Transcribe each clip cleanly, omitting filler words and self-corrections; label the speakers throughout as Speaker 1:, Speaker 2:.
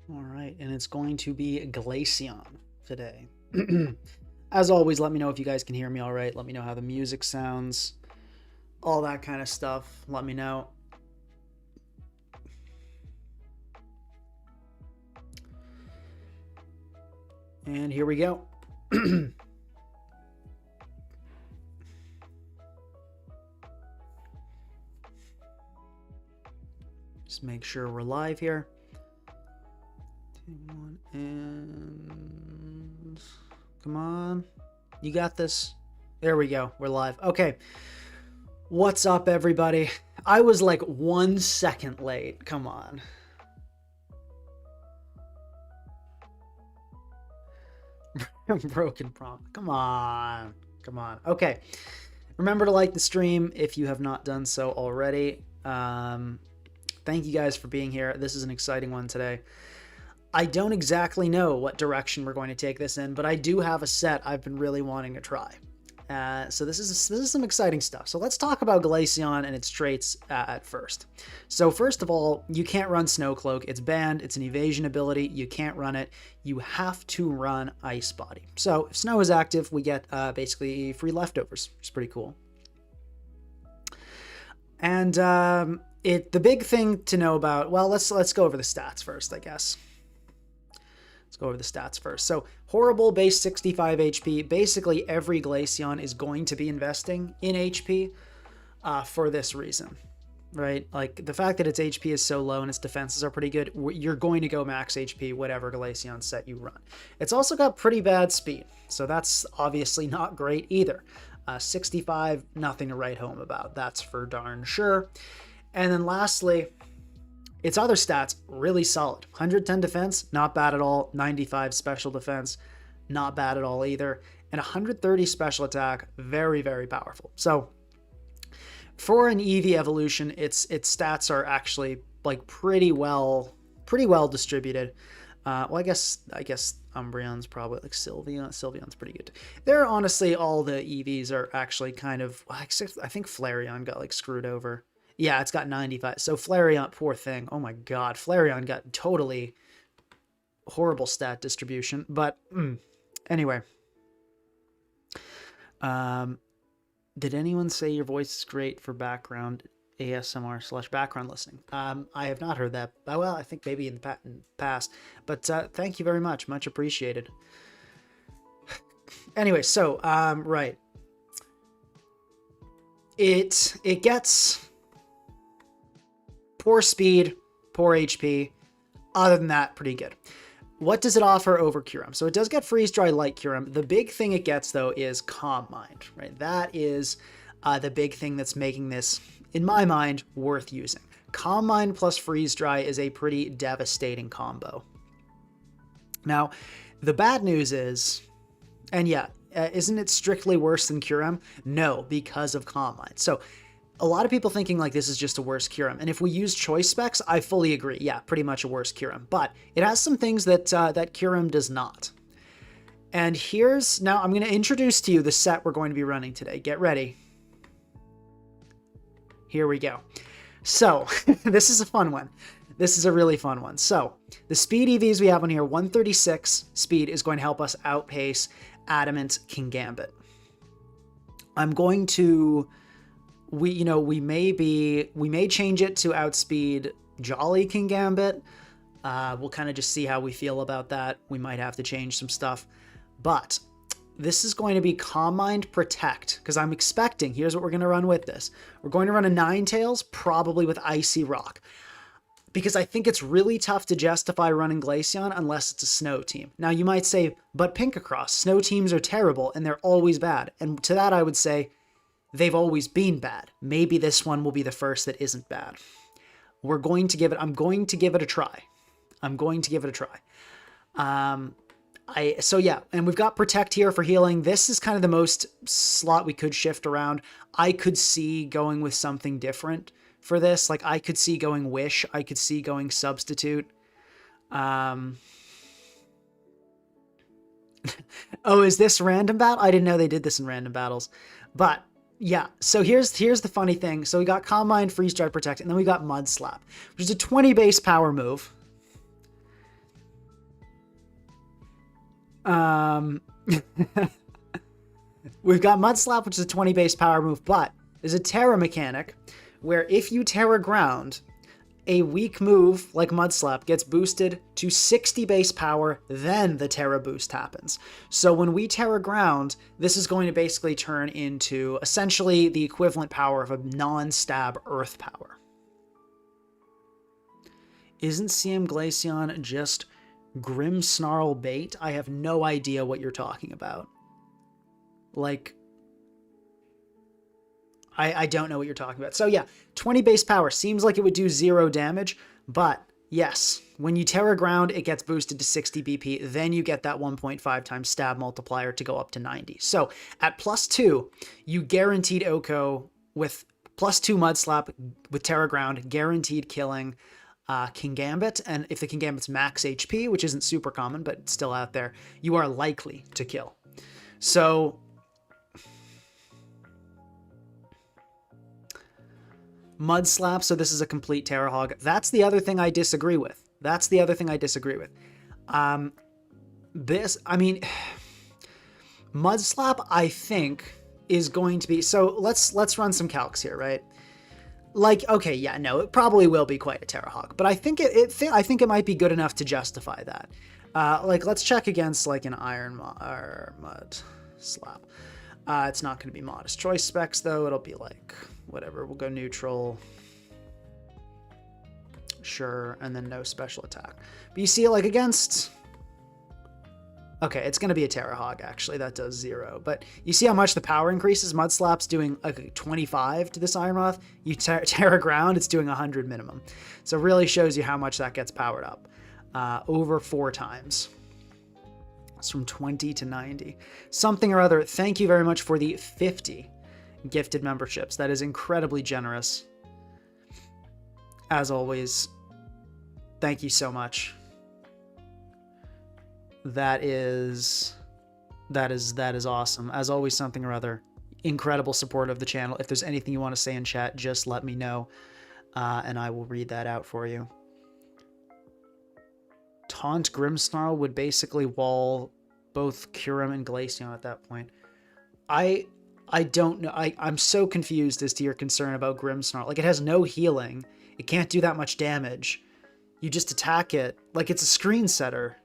Speaker 1: All right, and it's going to be Glaceon today. As always, let me know if you guys can hear me all right. Let me know how the music sounds, all that kind of stuff. Let me know. And here we go. Just make sure we're live here. And come on. You got this. There we go. We're live. Okay. What's up, everybody? I was like 1 second late. Come on. Broken prompt. Come on. Come on. Okay. Remember to like the stream if you have not done so already. Thank you guys for being here. This is an exciting one today. I don't exactly know what direction we're going to take this in, but I do have a set I've been really wanting to try. So this is some exciting stuff. So let's talk about Glaceon and its traits at first. So first of all, you can't run Snow Cloak. It's banned. It's an evasion ability. You can't run it. You have to run Ice Body. So if Snow is active, we get basically free leftovers, which is pretty cool. And the big thing to know about, well, let's go over the stats first, I guess. Let's go over the stats first. So horrible base 65 HP. Basically every Glaceon is going to be investing in HP for this reason, right? Like the fact that its HP is so low and its defenses are pretty good, you're going to go max HP whatever Glaceon set you run. It's also got pretty bad speed, so that's obviously not great either. 65, nothing to write home about. That's for darn sure. And then lastly, its other stats, really solid. 110 defense, not bad at all. 95 special defense, not bad at all either. And 130 special attack, very, very powerful. So for an EV evolution, its stats are actually like pretty well distributed. Well, I guess Umbreon's probably like Sylveon's pretty good. They're honestly, all the EVs are actually kind of, I think Flareon got like screwed over. Yeah, it's got 95. So Flareon, poor thing. Oh my God. Flareon got totally horrible stat distribution. But anyway. Did anyone say your voice is great for background ASMR / background listening? I have not heard that. Well, I think maybe in the past. But thank you very much. Much appreciated. Anyway, so, right. It gets poor speed, poor HP. Other than that, pretty good. What does it offer over Kyurem? So it does get Freeze Dry like Kyurem. The big thing it gets, though, is Calm Mind, right? That is the big thing that's making this, in my mind, worth using. Calm Mind plus Freeze Dry is a pretty devastating combo. Now, the bad news is, and yeah, isn't it strictly worse than Kyurem? No, because of Calm Mind. So a lot of people thinking like this is just a worse Kyurem. And if we use choice specs, I fully agree. Yeah, pretty much a worse Kyurem. But it has some things that that Kyurem does not. And now I'm going to introduce to you the set we're going to be running today. Get ready. Here we go. So this is a fun one. This is a really fun one. So the speed EVs we have on here, 136 speed is going to help us outpace Adamant Kingambit. I'm going to... we may change it to outspeed Jolly Kingambit. We'll kind of just see how we feel about that. We might have to change some stuff. But this is going to be Calm Mind Protect, because I'm expecting, here's what we're going to run with this. We're going to run a Ninetales, probably with Icy Rock, because I think it's really tough to justify running Glaceon unless it's a snow team. Now you might say, but Pinkacross, snow teams are terrible and they're always bad. And to that I would say, they've always been bad. Maybe this one will be the first that isn't bad. I'm going to give it a try. So yeah, and we've got Protect here for healing. This is kind of the most slot we could shift around. I could see going with something different for this. Like I could see going Wish. I could see going Substitute. Oh, is this random battle? I didn't know they did this in random battles. But yeah, so here's the funny thing. So we got Calm Mind, Freeze Dry, Protect, and then we got Mud Slap, which is a 20 base power move. Um, we've got Mud Slap, which is a 20 base power move, but there's a Terra mechanic where if you Terra Ground, a weak move like Mud Slap gets boosted to 60 base power, then the Terra boost happens. So when we Terra Ground, this is going to basically turn into essentially the equivalent power of a non-stab Earth power. Isn't CM Glaceon just Grimmsnarl bait? I have no idea what you're talking about. Like, I don't know what you're talking about. So yeah, 20 base power seems like it would do 0 damage, but yes, when you Terra Ground, it gets boosted to 60 BP, then you get that 1.5 times stab multiplier to go up to 90. So at +2, you guaranteed Oko with +2 Mud Slap with Terra Ground, guaranteed killing King Gambit, and if the King Gambit's max HP, which isn't super common, but still out there, you are likely to kill. So Mud Slap, so this is a complete Terra Hog. That's the other thing I disagree with. Mud Slap, I think, is going to be, so let's run some calcs here, right? Like, okay, yeah, no, it probably will be quite a Terra Hog, but I think it might be good enough to justify that. Like, let's check against like an Iron Mud Slap. It's not going to be modest choice specs though. It'll be like whatever. We'll go neutral. Sure, and then no special attack. But you see, like against. Okay, it's going to be a Terra Hog actually. That does 0. But you see how much the power increases. Mud Slap's doing like 25 to this Iron Moth. You Terra Ground, it's doing 100 minimum. So it really shows you how much that gets powered up. Over 4 times. It's from 20 to 90. Something or other. Thank you very much for the 50 gifted memberships. That is incredibly generous. As always, thank you so much. That is awesome. As always, something or other. Incredible support of the channel. If there's anything you want to say in chat, just let me know, and I will read that out for you. Taunt Grimmsnarl would basically wall both Kyurem and Glaceon at that point. I don't know. I'm so confused as to your concern about Grimmsnarl. Like, it has no healing. It can't do that much damage. You just attack it. Like, it's a screen setter.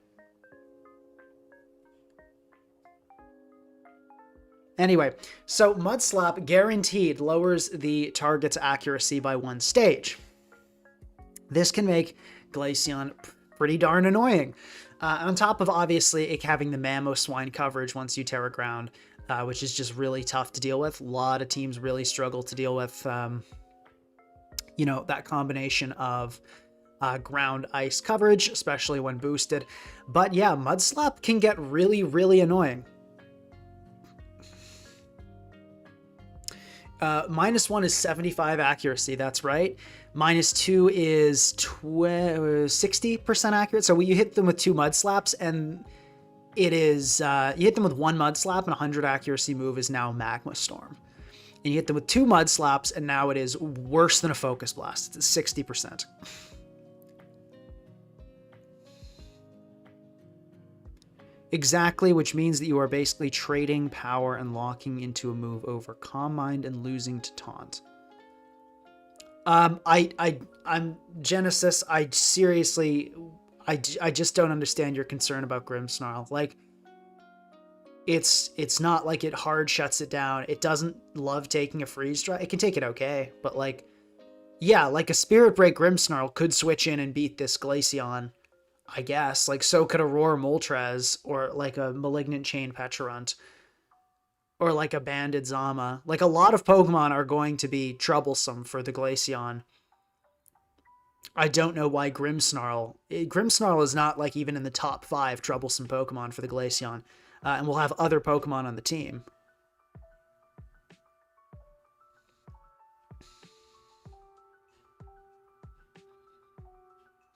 Speaker 1: Anyway, so Mud Slap guaranteed lowers the target's accuracy by 1 stage. This can make Glaceon pretty darn annoying. On top of obviously it having the Mamoswine coverage once you Terra Ground, which is just really tough to deal with. A lot of teams really struggle to deal with, you know, that combination of ground ice coverage, especially when boosted. But yeah, Mud Slap can get really, really annoying. -1 is 75 accuracy, that's right. -2 is 60% accurate. So you hit them with 2 Mud Slaps, and it is, you hit them with 1 Mud Slap, and 100 accuracy move is now Magma Storm. And you hit them with 2 Mud Slaps, and now it is worse than a Focus Blast. It's 60%. Exactly, which means that you are basically trading power and locking into a move over Calm Mind and losing to Taunt. I'm Genesis. I seriously, I just don't understand your concern about Grimmsnarl. Like, it's not like it hard shuts it down. It doesn't love taking a freeze dry. It can take it okay, but like, yeah, like a Spirit Break Grimmsnarl could switch in and beat this Glaceon, I guess. Like, so could a Roar Moltres, or like a Malignant Chain Pecharunt, or like a Banded Zama. Like, a lot of Pokemon are going to be troublesome for the Glaceon. I don't know why Grimmsnarl is not like even in the top 5 troublesome Pokemon for the Glaceon. And we'll have other Pokemon on the team.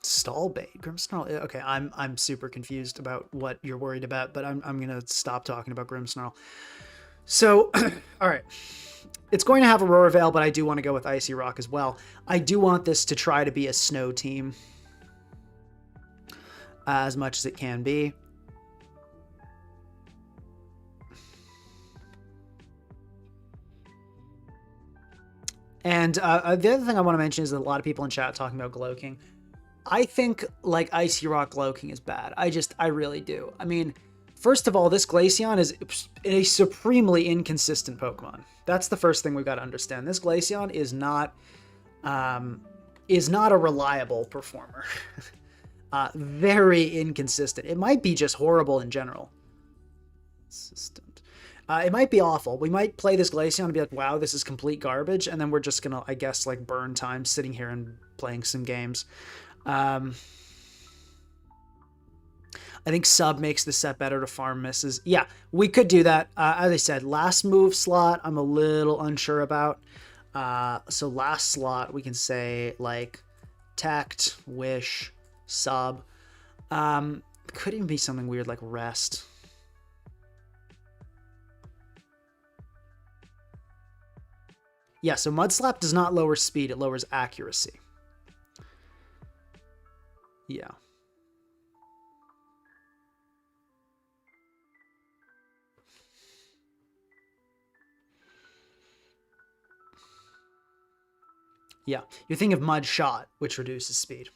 Speaker 1: Stall bait, Grimmsnarl. Okay, I'm super confused about what you're worried about, but I'm gonna stop talking about Grimmsnarl. So, all right, it's going to have Aurora Veil, but I do want to go with Icy Rock as well. I do want this to try to be a snow team as much as it can be. And the other thing I want to mention is that a lot of people in chat talking about Glowking. I think like Icy Rock Glowking is bad. I really do. I mean, first of all, this Glaceon is a supremely inconsistent Pokemon. That's the first thing we've got to understand. This Glaceon is not a reliable performer. Very inconsistent. It might be just horrible in general. It might be awful. We might play this Glaceon and be like, wow, this is complete garbage. And then we're just going to, I guess, like burn time sitting here and playing some games. I think sub makes the set better to farm misses. Yeah, we could do that. As I said, last move slot, I'm a little unsure about. So last slot, we can say like tact, wish, sub. Could even be something weird like rest. Yeah, so Mud Slap does not lower speed, it lowers accuracy. Yeah. Yeah, you're thinking of Mud Shot, which reduces speed,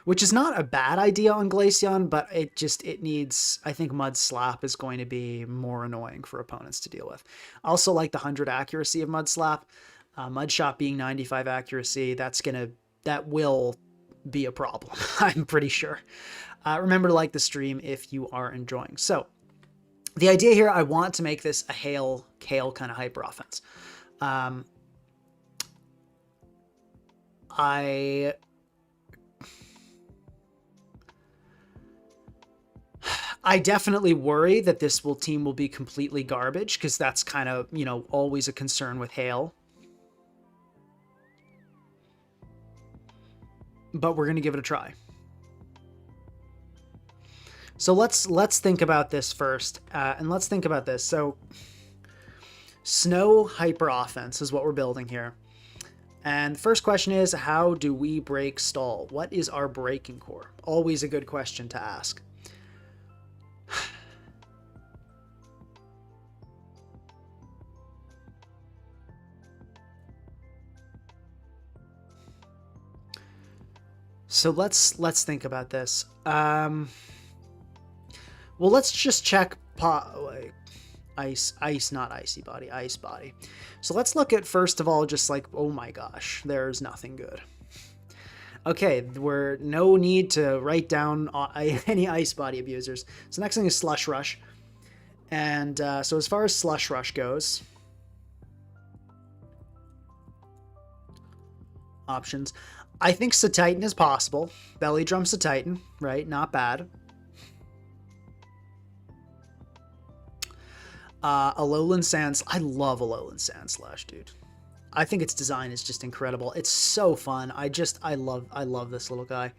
Speaker 1: which is not a bad idea on Glaceon, but it needs, I think Mud Slap is going to be more annoying for opponents to deal with. I also like the 100 accuracy of Mud Slap. Mud Shot being 95 accuracy, that will be a problem, I'm pretty sure. Remember to like the stream if you are enjoying. So, the idea here, I want to make this a Kale kind of hyper offense. I definitely worry that this team will be completely garbage, because that's kind of, always a concern with Hail. But we're going to give it a try. So let's think about this first, and let's think about this. So Snow hyper offense is what we're building here. And the first question is, how do we break Stall? What is our breaking core? Always a good question to ask. So let's think about this. Well, let's just check ice, not icy body, ice body. So let's look at, first of all, just like, oh my gosh, there's nothing good. Okay, we're no need to write down any ice body abusers. So next thing is Slush Rush. And so as far as Slush Rush goes, options. I think Satitan is possible. Belly Drum Satitan, right? Not bad. Alolan Sand. I love Alolan Sandslash, dude. I think its design is just incredible. It's so fun. I love this little guy.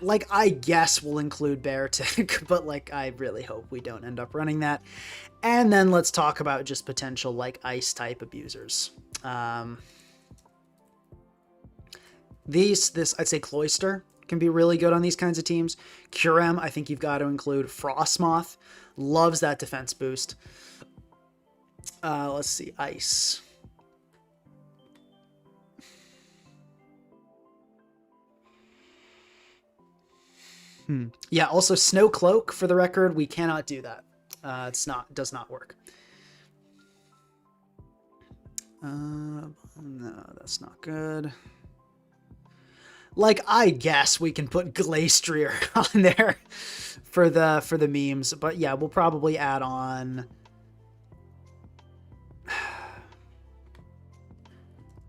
Speaker 1: Like, I guess we'll include Beartic, but like, I really hope we don't end up running that. And then let's talk about just potential like ice type abusers. I'd say Cloyster can be really good on these kinds of teams. Curem, I think you've got to include. Frostmoth loves that defense boost. Let's see, Ice. Yeah, also Snow Cloak, for the record, we cannot do that. Does not work. No, that's not good. Like, I guess we can put Glastrier on there for the memes, but yeah, we'll probably add on.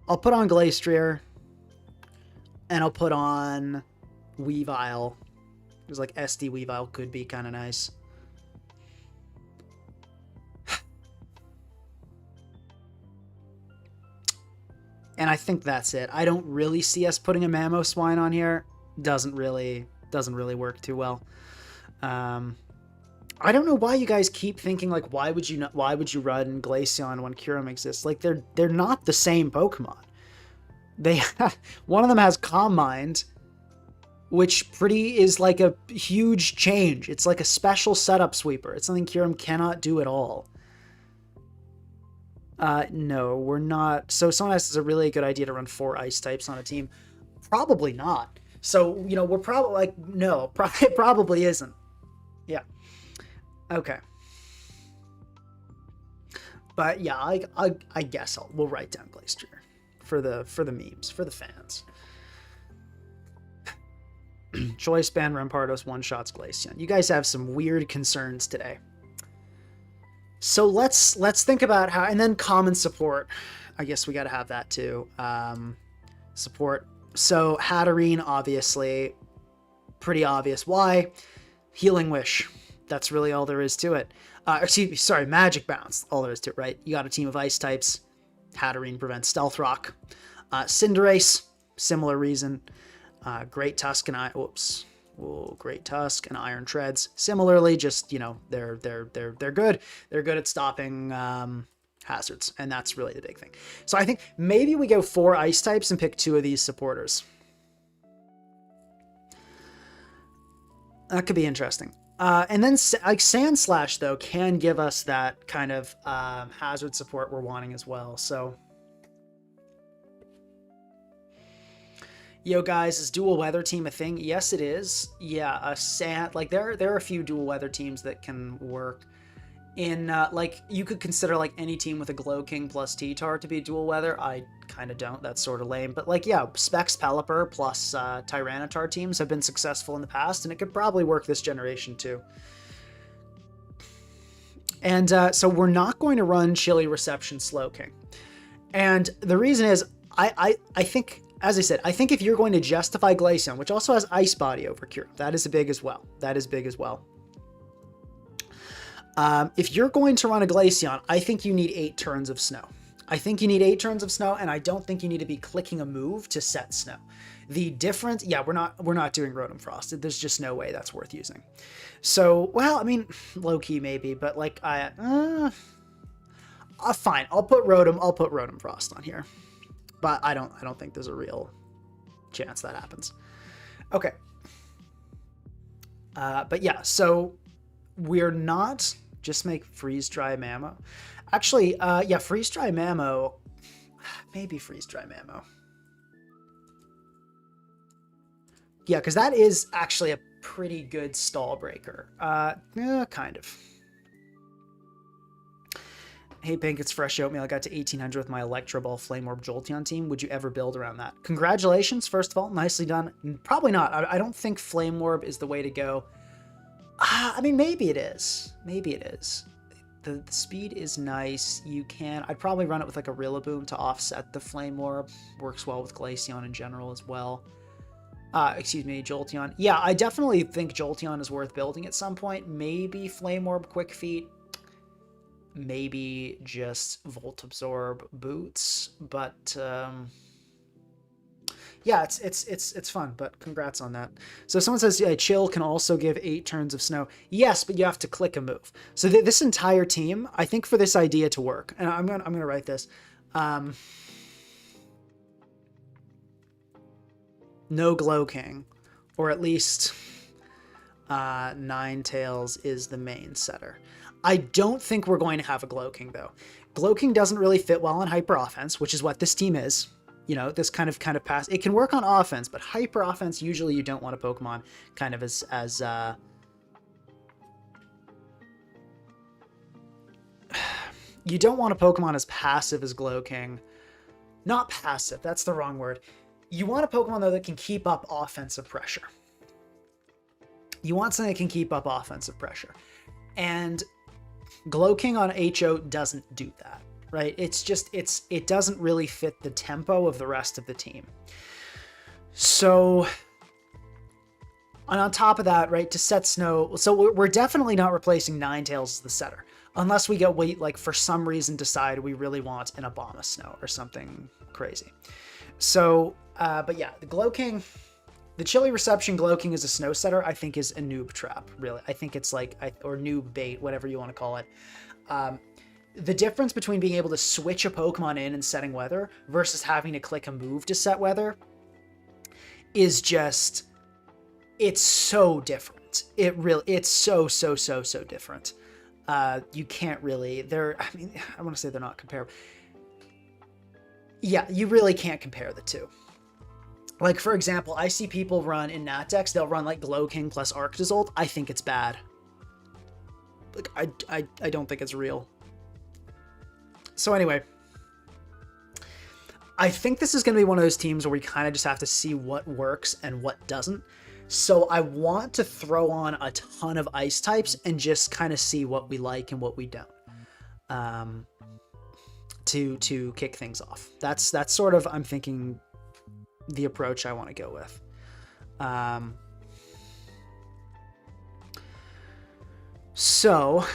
Speaker 1: I'll put on Glastrier, and I'll put on Weavile, because like SD Weavile could be kind of nice. And I think that's it. I don't really see us putting a Mamoswine on here. Doesn't really work too well. I don't know why you guys keep thinking like, why would you run Glaceon when Kyurem exists? Like, they're not the same Pokemon. One of them has Calm Mind, which is like a huge change. It's like a special setup sweeper. It's something Kyurem cannot do at all. No, we're not. So someone asks, is it really a good idea to run 4 ice types on a team? Probably not. So, you know, we're probably like, no, it probably isn't. Yeah. Okay. But yeah, I guess we'll write down Glaceon for the memes, for the fans. Choice ban Rampardos one-shots Glaceon. You guys have some weird concerns today. So let's think about how, and then common support. I guess we got to have that too. Support. So Hatterene, obviously, pretty obvious. Why? Healing Wish. That's really all there is to it. Excuse me, sorry, Magic Bounce. All there is to it, right? You got a team of ice types. Hatterene prevents Stealth Rock. Cinderace, similar reason. Great Tusk and Great Tusk and Iron Treads. Similarly, just, you know, they're good. They're good at stopping hazards, and that's really the big thing. So I think maybe we go 4 ice types and pick 2 of these supporters. That could be interesting. And then like Sand Slash though can give us that kind of hazard support we're wanting as well. So, yo guys, is dual weather team a thing? Yes, it is. Yeah, a sand, like there are a few dual weather teams that can work. In like you could consider like any team with a Glow King plus T-Tar to be dual weather. I kind of don't. That's sort of lame. But like, yeah, Specs Pelipper plus Tyranitar teams have been successful in the past, and it could probably work this generation too. And so we're not going to run Chili Reception Slowking. And the reason is I think, as I said, I think if you're going to justify Glaceon, which also has Ice Body over Cure, that is big as well. That is big as well. If you're going to run a Glaceon, I think you need 8 turns of snow. I think you need 8 turns of snow, and I don't think you need to be clicking a move to set snow. The difference, yeah, we're not doing Rodom-Frost. There's just no way that's worth using. So, well, I mean, low key maybe, but like fine. I'll put Rodom-Frost on here, but I don't think there's a real chance that happens. Okay. But yeah, so we're not. Just make Freeze Dry Mammo. Actually, yeah, Freeze Dry Mammo. Maybe Freeze Dry Mammo. Yeah, because that is actually a pretty good stall breaker. Yeah, kind of. Hey, Pink, it's Fresh Oatmeal. I got to 1800 with my Electro Ball Flame Orb Jolteon team. Would you ever build around that? Congratulations, first of all. Nicely done. Probably not. I don't think Flame Orb is the way to go. I mean, maybe it is. Maybe it is. The speed is nice. You can... I'd probably run it with like a Rillaboom to offset the Flame Orb. Works well with Glaceon in general as well. Excuse me, Jolteon. Yeah, I definitely think Jolteon is worth building at some point. Maybe Flame Orb Quick Feet. Maybe just Volt Absorb Boots. But... yeah, it's fun, but congrats on that. So someone says, yeah, Chill can also give 8 turns of snow. Yes, but you have to click a move. So this entire team, I think for this idea to work, and I'm gonna write this. No Glow King, or at least Ninetales is the main setter. I don't think we're going to have a Glow King though. Glow King doesn't really fit well on Hyper Offense, which is what this team is. You know, this kind of pass. It can work on offense, but hyper offense, usually you don't want a Pokemon kind of as you don't want a Pokemon as passive as Glow King. Not passive, that's the wrong word. You want a Pokemon, though, that can keep up offensive pressure. You want something that can keep up offensive pressure. And Glow King on HO doesn't do that. Right? It doesn't really fit the tempo of the rest of the team. So, and on top of that, right, to set snow, so we're definitely not replacing Ninetales as the setter, unless we like for some reason decide we really want an Abomasnow or something crazy. So, but yeah, the Glow King, the Chili Reception Glow King as a snow setter, I think is a noob trap, really. I think it's like, or noob bait, whatever you want to call it. The difference between being able to switch a Pokemon in and setting weather versus having to click a move to set is just, it's so different. It's so different. you can't really, I mean, I want to say they're not comparable. Yeah, you really can't compare the two. Like, for example, I see people run in Nat decks, they'll run like Glow King plus Arctizolt. I think it's bad. Like, I don't think it's real. So anyway, I think this is going to be one of those teams where we kind of just have to see what works and what doesn't. So I want to throw on a ton of ice types and just kind of see what we like and what we don't. To kick things off. That's sort of, I'm thinking, the approach I want to go with. So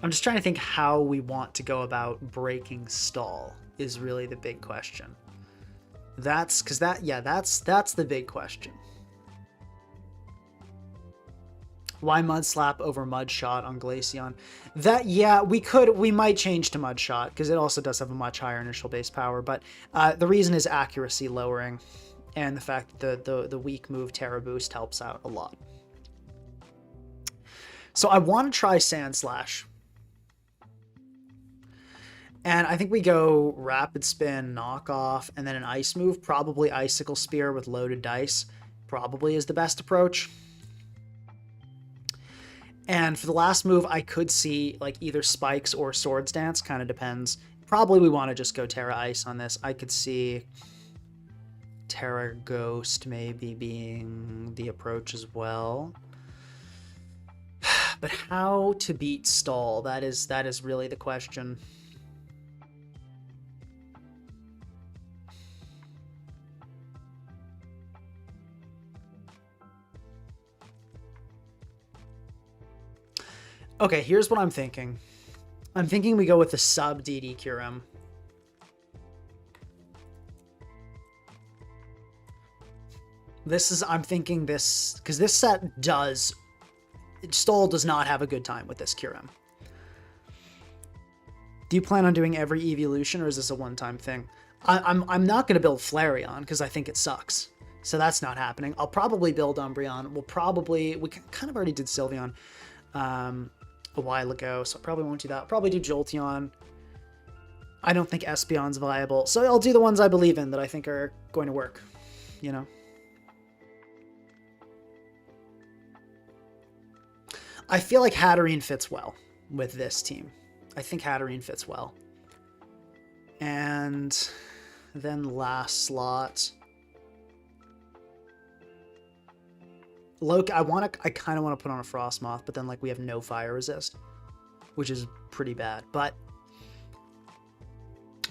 Speaker 1: I'm just trying to think how we want to go about breaking stall is really the big question. That's the big question. Why Mud Slap over Mud Shot on Glaceon? We might change to Mud Shot because it also does have a much higher initial base power, but the reason is accuracy lowering and the fact that the weak move Terra Boost helps out a lot. So I want to try Sand Slash. And I think we go Rapid Spin, Knock Off, and then an Ice move, probably Icicle Spear with loaded dice, probably is the best approach. And for the last move, I could see like either Spikes or Swords Dance, kind of depends. Probably we want to just go Terra Ice on this. I could see Terra Ghost maybe being the approach as well. But how to beat stall, that is really the question. Okay, here's what I'm thinking. I'm thinking we go with the sub DD Kyurem. I'm thinking this, because this set Stall does not have a good time with this Kyurem. Do you plan on doing every evolution, or is this a one-time thing? I'm not going to build Flareon, because I think it sucks. So that's not happening. I'll probably build Umbreon. We kind of already did Sylveon a while ago, so I probably won't do that. I'll probably do Jolteon. I don't think Espeon's viable, so I'll do the ones I believe in that I think are going to work, you know? I feel like Hatterene fits well with this team. I think Hatterene fits well. And then last slot, Loki, I kind of want to put on a Frostmoth, but then like we have no fire resist, which is pretty bad. But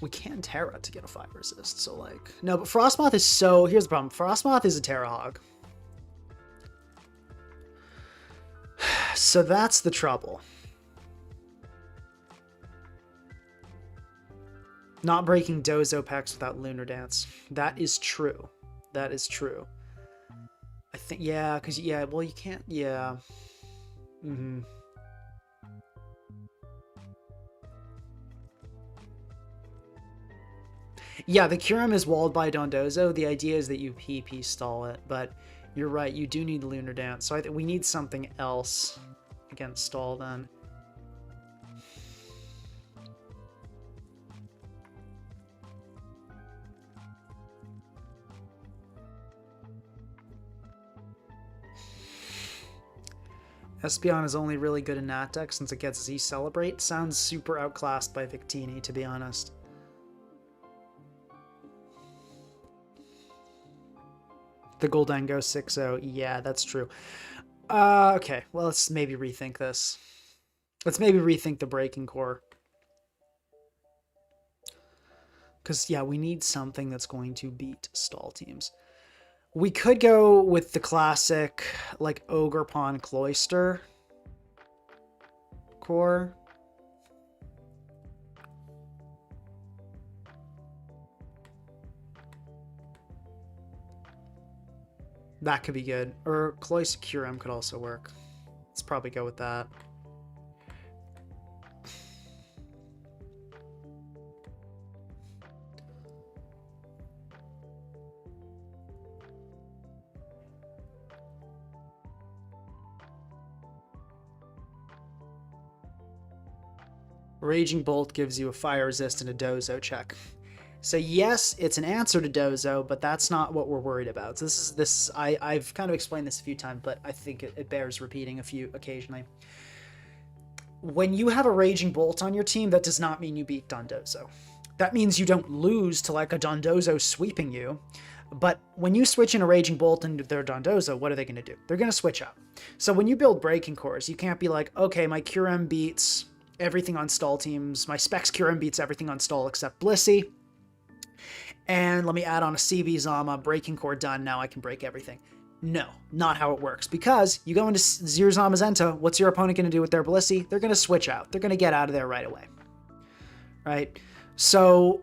Speaker 1: we can Terra to get a fire resist, so like no. But Frostmoth is here's the problem. Frostmoth is a Terra Hog, so that's the trouble. Not breaking Dozo packs without Lunar Dance. That is true. That is true. I think, yeah, because, yeah, well, you can't, yeah. Yeah, the Kyurem is walled by Dondozo. The idea is that you PP stall it, but you're right, you do need Lunar Dance. So I think we need something else against stall then. Espeon is only really good in Nat deck since it gets Z Celebrate. Sounds super outclassed by Victini, to be honest. The Goldengo 6-0. Yeah, that's true. Okay, well, let's maybe rethink this. Let's maybe rethink the Breaking Core. Because, yeah, we need something that's going to beat stall teams. We could go with the classic, like, Ogerpon Cloyster core. That could be good. Or Cloyster Kyurem could also work. Let's probably go with that. Raging Bolt gives you a fire resist and a dozo check. So yes, it's an answer to dozo, but that's not what we're worried about. So I've kind of explained this a few times, but I think it bears repeating a few occasionally. When you have a Raging Bolt on your team, that does not mean you beat Dondozo. That means you don't lose to like a Dondozo sweeping you. But when you switch in a Raging Bolt into their Dondozo, what are they going to do? They're going to switch out. So when you build Breaking Cores, you can't be like, okay, my Curem beats everything on stall teams. My Specs Curem beats everything on stall except Blissey. And let me add on a CB Zama, Breaking Core done, now I can break everything. No, not how it works. Because you go into Zir Zamazenta, what's your opponent going to do with their Blissey? They're going to switch out. They're going to get out of there right away. Right? So,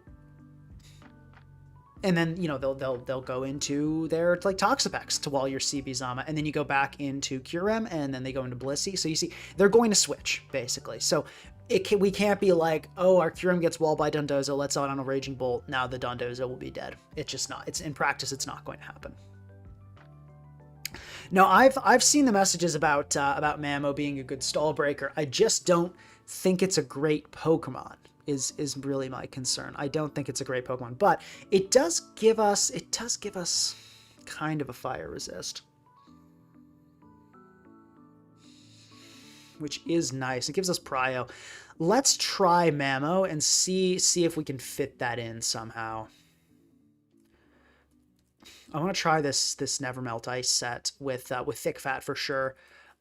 Speaker 1: and then, you know, they'll go into their like Toxapex to wall your CB Zama, and then you go back into Curem, and then they go into Blissey. So you see, they're going to switch, basically. So we can't be like, oh, our Curem gets walled by Dondozo, let's out on a Raging Bolt, now the Dondozo will be dead. It's just not. It's in practice, it's not going to happen. No, I've seen the messages about Mamo being a good stall breaker. I just don't think it's a great Pokemon. Is really my concern. I don't think it's a great Pokemon, but it does give us kind of a fire resist, which is nice. It gives us Prio. Let's try Mamo and see if we can fit that in somehow. I want to try this Nevermelt Ice set with Thick Fat for sure.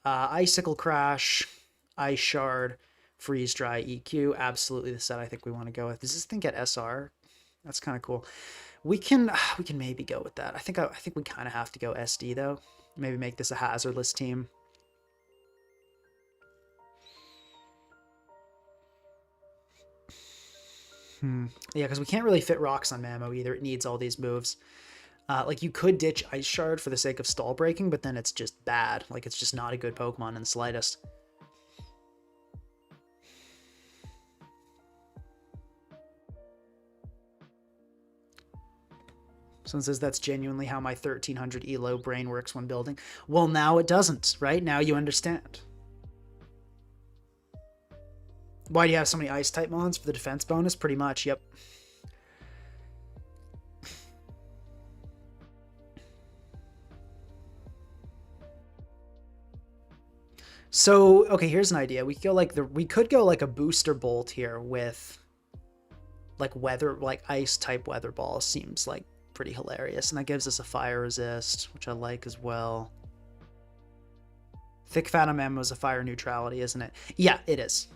Speaker 1: Icicle Crash, Ice Shard, Freeze Dry, EQ, absolutely the set I think we want to go with. Does this thing get SR? That's kind of cool. We can maybe go with that. I think we kind of have to go SD though. Maybe make this a hazardless team. Yeah, because we can't really fit rocks on Mamo either. It needs all these moves. Like you could ditch Ice Shard for the sake of stall breaking, but then it's just bad. Like it's just not a good Pokemon in the slightest. Someone says that's genuinely how my 1300 ELO brain works when building. Well, now it doesn't, right? Now you understand. Why do you have so many ice type mons? For the defense bonus? Pretty much, yep. So, okay, here's an idea. We could go like a booster bolt here with like ice type weather ball. Seems like pretty hilarious, and that gives us a fire resist, which I like as well. Thick Fat Mamo is a fire neutrality, isn't it? Yeah, it is.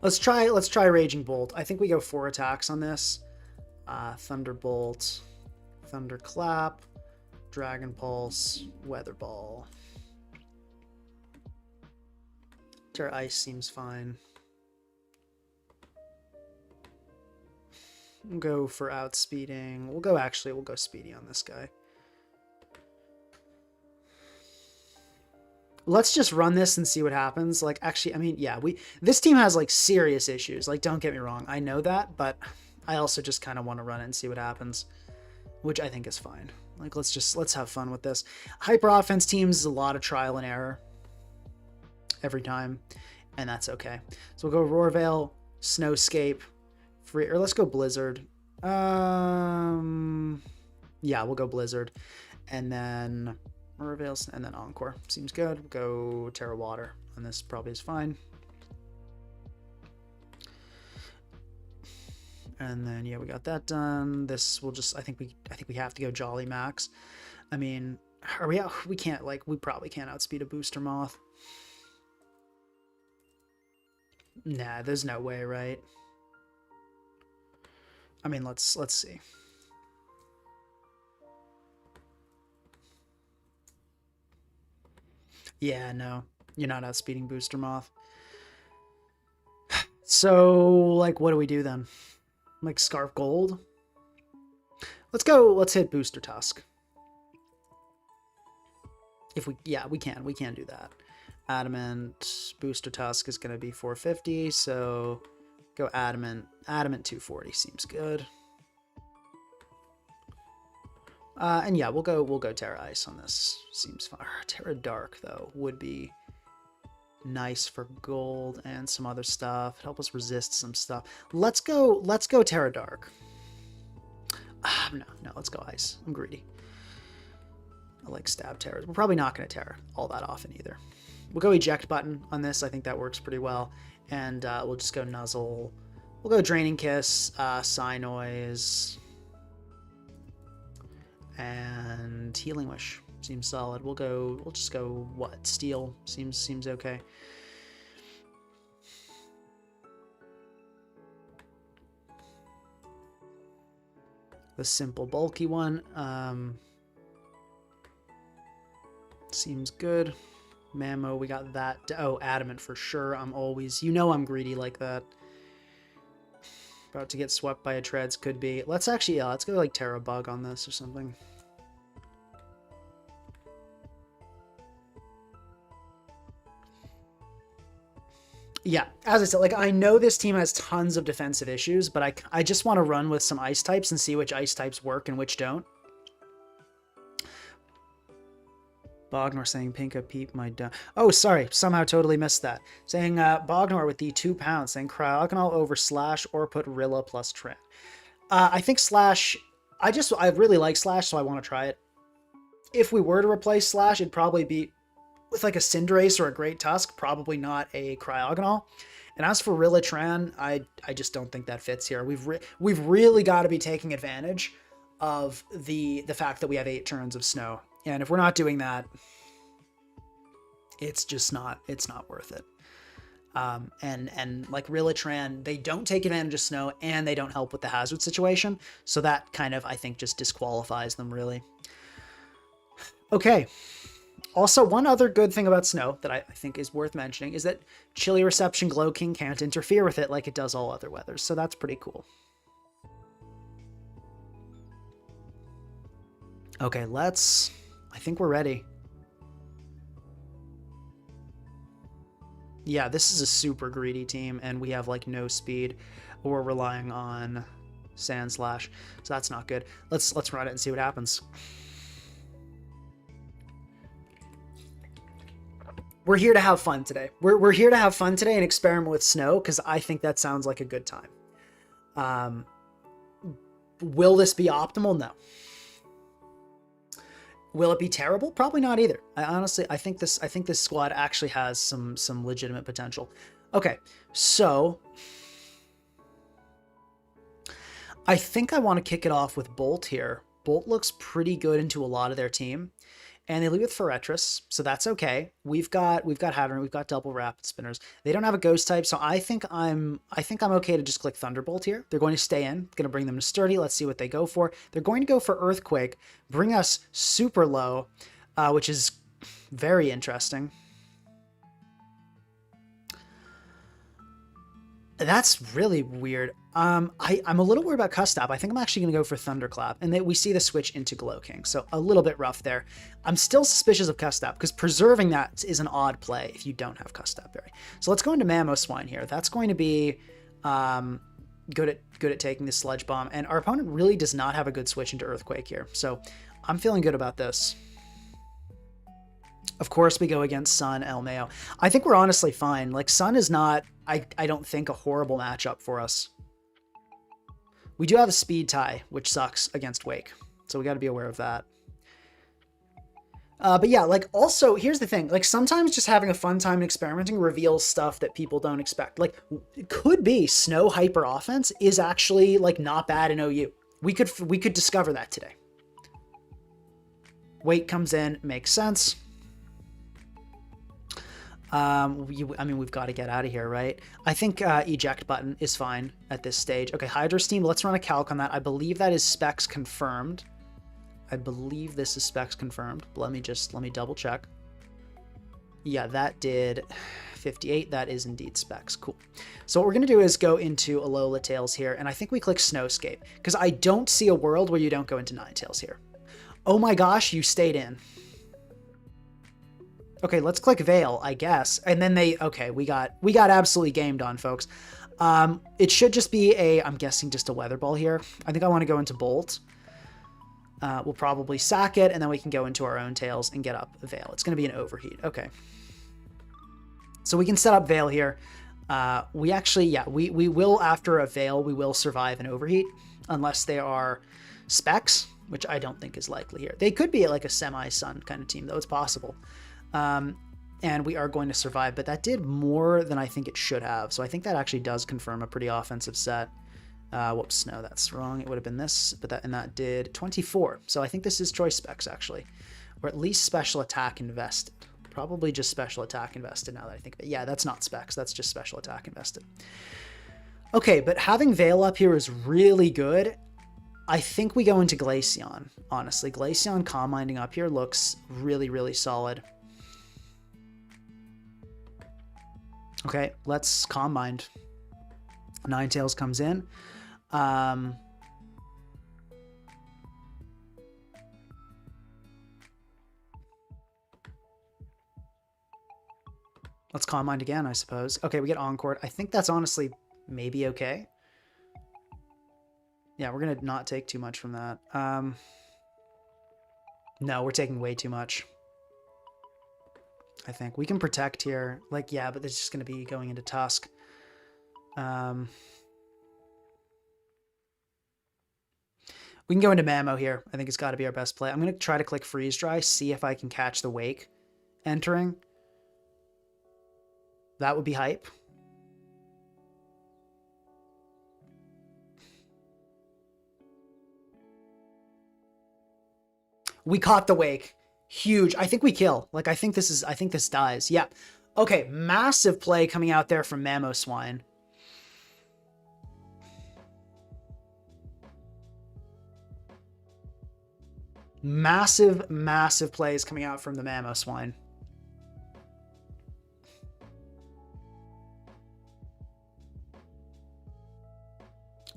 Speaker 1: Let's try Raging Bolt. I think we go 4 attacks on this. Thunderbolt, Thunderclap, Dragon Pulse, Weather Ball. Terra Ice seems fine. We'll go for outspeeding. We'll go speedy on this guy. Let's just run this and see what happens. Like, actually, I mean, yeah, this team has like serious issues. Like, don't get me wrong, I know that, but I also just kind of want to run it and see what happens, which I think is fine. Like, let's have fun with this. Hyper offense teams is a lot of trial and error every time, and that's okay. So we'll go Roarveil, Snowscape, or let's go Blizzard. Yeah, we'll go Blizzard, and then Roarveil, and then Encore. Seems good. We'll go Terra Water, and this probably is fine. And then yeah, we got that done. This will just I think we have to go Jolly Max. I mean, are we out? We can't, like, we probably can't outspeed a Booster Moth. Nah, there's no way, right? I mean, let's see. Yeah, no, you're not outspeeding Booster Moth. So, like, what do we do then? Like Scarf Gold? Let's go. Let's hit Booster Tusk. If we, yeah, we can do that. Adamant Booster Tusk is going to be 450, so go Adamant. Adamant 240 seems good. And yeah, we'll go Terra Ice on this. Seems fine. Terra Dark though would be nice for gold and some other stuff. Help us resist some stuff. Let's go Terra Dark. No, let's go Ice. I'm greedy. I like stab terrors. We're probably not going to Terra all that often either. We'll go Eject Button on this. I think that works pretty well. And we'll just go Nuzzle. We'll go Draining Kiss, Psy Noise, and Healing Wish. Seems solid. We'll just go what? Steel. Seems okay. The simple bulky one. Seems good. Mammo, we got that. Oh, Adamant for sure. I'm always, I'm greedy like that. About to get swept by a Treads could be. Let's actually, yeah, let's go like Terra Bug on this or something. Yeah, as I said, like, I know this team has tons of defensive issues, but I just want to run with some ice types and see which ice types work and which don't. Bognor saying Pinka Peep my down. Oh, sorry. Somehow totally missed that. Saying Bognor with the 2 pounds. Saying Cryogonal over Slash or put Rilla plus Tran. I think Slash... I really like Slash, so I want to try it. If we were to replace Slash, it'd probably be with like a Cinderace or a Great Tusk. Probably not a Cryogonal. And as for Rilla Tran, I just don't think that fits here. We've really got to be taking advantage of the fact that we have 8 turns of snow. And if we're not doing that, it's not worth it. And like Rilla Tran, they don't take advantage of snow and they don't help with the hazard situation. So that kind of, I think, just disqualifies them really. Okay. Also, one other good thing about snow that I think is worth mentioning is that Chilly Reception Glow-King can't interfere with it like it does all other weathers. So that's pretty cool. Okay, I think we're ready. Yeah, this is a super greedy team, and we have, like, no speed. We're relying on Sand Slash, so that's not good. Let's run it and see what happens. We're here to have fun today. We're here to have fun today and experiment with snow, because I think that sounds like a good time. Will this be optimal? No. Will it be terrible? Probably not either. I think this squad actually has some legitimate potential. Okay, so I think I want to kick it off with Bolt here. Bolt looks pretty good into a lot of their team, and they lead with Forretress, so that's okay. We've got Hatterene, we've got double Rapid Spinners. They don't have a Ghost type, so I think I'm okay to just click Thunderbolt here. They're going to stay in, going to bring them to Sturdy. Let's see what they go for. They're going to go for Earthquake, bring us super low, which is very interesting. That's really weird. I'm a little worried about Custap. I think I'm actually going to go for Thunderclap, and then we see the switch into Glow-King, so a little bit rough there. I'm still suspicious of Custap, because preserving that is an odd play if you don't have Custap Berry. So let's go into Mamoswine here. That's going to be good at taking the Sludge Bomb, and our opponent really does not have a good switch into Earthquake here, so I'm feeling good about this. Of course, we go against Sun, Elmeo. I think we're honestly fine. Like, Sun is not, I don't think, a horrible matchup for us. We do have a speed tie, which sucks against Wake, so we got to be aware of that. But yeah, like, also, here's the thing. Like, sometimes just having a fun time and experimenting reveals stuff that people don't expect. Like, it could be Snow Hyper Offense is actually, like, not bad in OU. We could discover that today. Wake comes in, makes sense. I mean, we've got to get out of here, right? I think Eject Button is fine at this stage. Okay, Hydro Steam, let's run a calc on that. I believe that is specs confirmed. I believe this is specs confirmed. Let me double check. Yeah, that did 58. That is indeed specs. Cool. So what we're going to do is go into Alola Tails here, and I think we click Snowscape, because I don't see a world where you don't go into Ninetales here. Oh my gosh, you stayed in. Okay, let's click Veil, I guess. And then okay, we got absolutely gamed on, folks. It should just be I'm guessing just a Weather Ball here. I think I want to go into Bolt. We'll probably sack it, and then we can go into our own Tails and get up Veil. It's going to be an Overheat. Okay. So we can set up Veil here. We actually, yeah, we will, after a Veil, we will survive an Overheat, unless they are specs, which I don't think is likely here. They could be like a semi-sun kind of team, though. It's possible. And we are going to survive, but that did more than I think it should have. So I think that actually does confirm a pretty offensive set. Whoops, no, that's wrong. It would have been this, but that did 24. So I think this is choice specs, actually, or at least special attack invested. Probably just special attack invested now that I think of it. Yeah, that's not specs. That's just special attack invested. Okay, but having Veil up here is really good. I think we go into Glaceon, honestly. Glaceon Calm Minding up here looks really, really solid. Okay, let's Calm Mind. Ninetales comes in. Let's Calm Mind again, I suppose. Okay, we get Encore. I think that's honestly maybe okay. Yeah, we're going to not take too much from that. No, we're taking way too much. I think we can Protect here. Like, yeah, but it's just going to be going into Tusk. We can go into Mamo here. I think it's got to be our best play. I'm going to try to click Freeze Dry, see if I can catch the Wake entering. That would be hype. We caught the Wake. Huge. I think we kill. Like, I think this dies. Yeah. Okay, massive play coming out there from Mamoswine. Massive, massive plays coming out from the Mamoswine.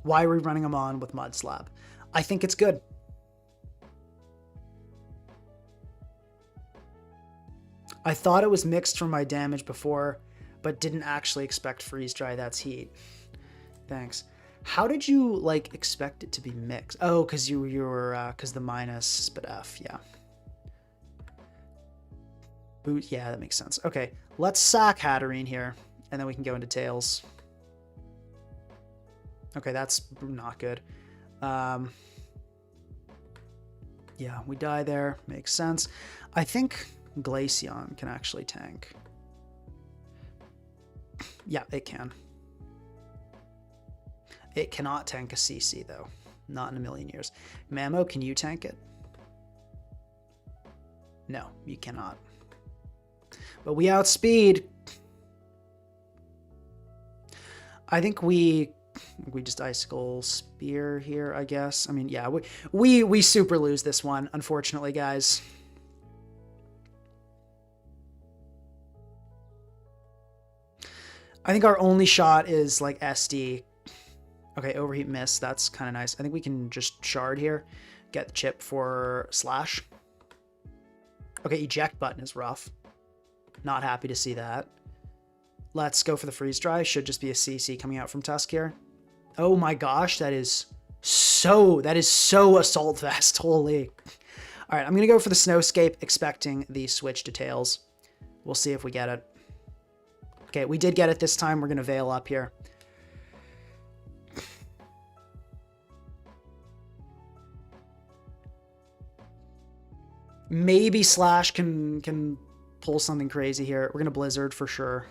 Speaker 1: Why are we running them on with Mud Slap? I think it's good. I thought it was mixed from my damage before, but didn't actually expect Freeze Dry. That's heat. Thanks. How did you, like, expect it to be mixed? Oh, because you were, because the minus, but F, yeah. Boot, yeah, that makes sense. Okay, let's sack Hatterene here, and then we can go into Tails. Okay, that's not good. Yeah, we die there. Makes sense. I think Glaceon can actually tank. Yeah, it can. It cannot tank a CC, though. Not in a million years. Mamo, can you tank it? No, you cannot. But we outspeed. I think we just Icicle Spear here, I guess. I mean, yeah, we super lose this one, unfortunately, guys. I think our only shot is like SD. Okay, Overheat miss. That's kind of nice. I think we can just Shard here. Get the chip for Slash. Okay, Eject button is rough. Not happy to see that. Let's go for the Freeze Dry. Should just be a CC coming out from Tusk here. Oh my gosh, that is so Assault Vest. Holy. All right, I'm going to go for the Snowscape, expecting the switch to Tails. We'll see if we get it. Okay, we did get it this time. We're going to Veil up here. Maybe Slash can pull something crazy here. We're going to Blizzard for sure.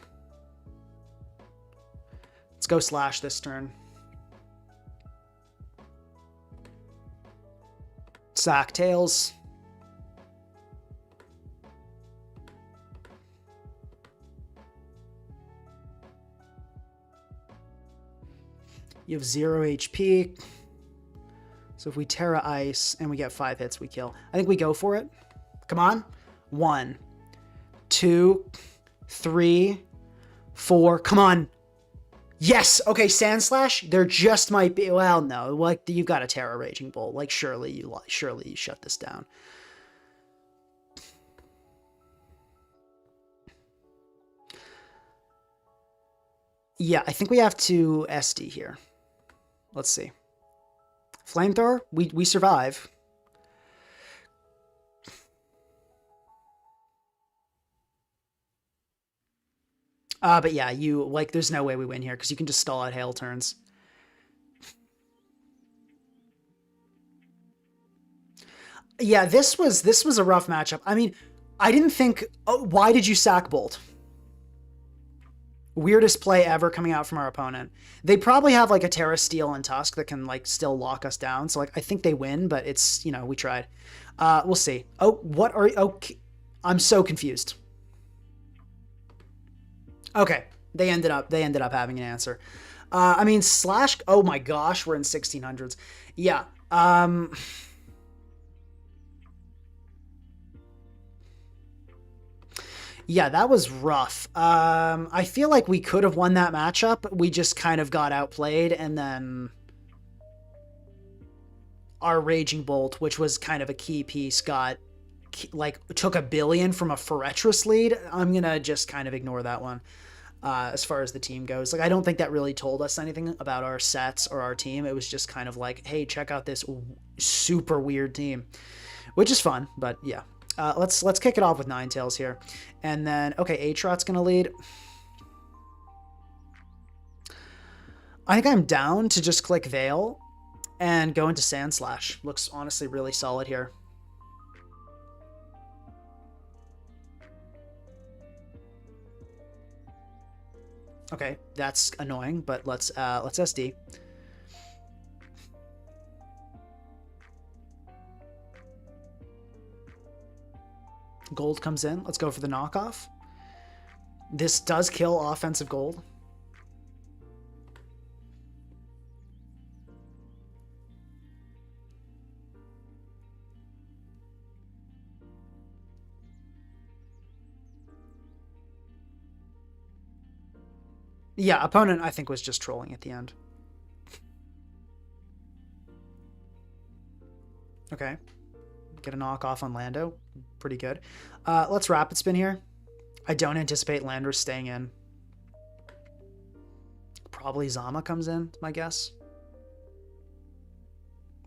Speaker 1: Let's go Slash this turn. Sack Tails. You have 0 HP. So if we Terra Ice and we get 5 hits, we kill. I think we go for it. Come on. 1, 2, 3, 4. Come on. Yes. Okay, Sand Slash. There just might be. Well, no. Like, you've got a Terra Raging Bolt. Like, surely you shut this down. Yeah, I think we have to SD here. Let's see. Flamethrower. We survive. But yeah, there's no way we win here because you can just stall out hail turns. Yeah, this was a rough matchup. I mean, I didn't think. Oh, why did you sack Bolt? Weirdest play ever coming out from our opponent. They probably have like a Terra Steel and Tusk that can like still lock us down. So like I think they win, but it's, we tried. We'll see. Oh, what are you? Okay. I'm so confused. Okay, they ended up having an answer. I mean, Slash. Oh my gosh, we're in 1600s. Yeah. Yeah, that was rough. I feel like we could have won that matchup. We just kind of got outplayed, and then our Raging Bolt, which was kind of a key piece, took a billion from a Feretrus lead. I'm gonna just kind of ignore that one. As far as the team goes, like I don't think that really told us anything about our sets or our team. It was just kind of like, hey, check out this super weird team, which is fun. But yeah, let's kick it off with Ninetales here, and then okay, Atrot's gonna lead. I think I'm down to just click Veil and go into Sand Slash. Looks honestly really solid here. Okay, that's annoying, but let's SD. Gold comes in. Let's go for the knockoff. This does kill offensive gold. Yeah, opponent, I think, was just trolling at the end. Okay. Get a knockoff on Lando. Pretty good. Let's Rapid Spin here. I don't anticipate Landorus staying in. Probably Zama comes in, my guess.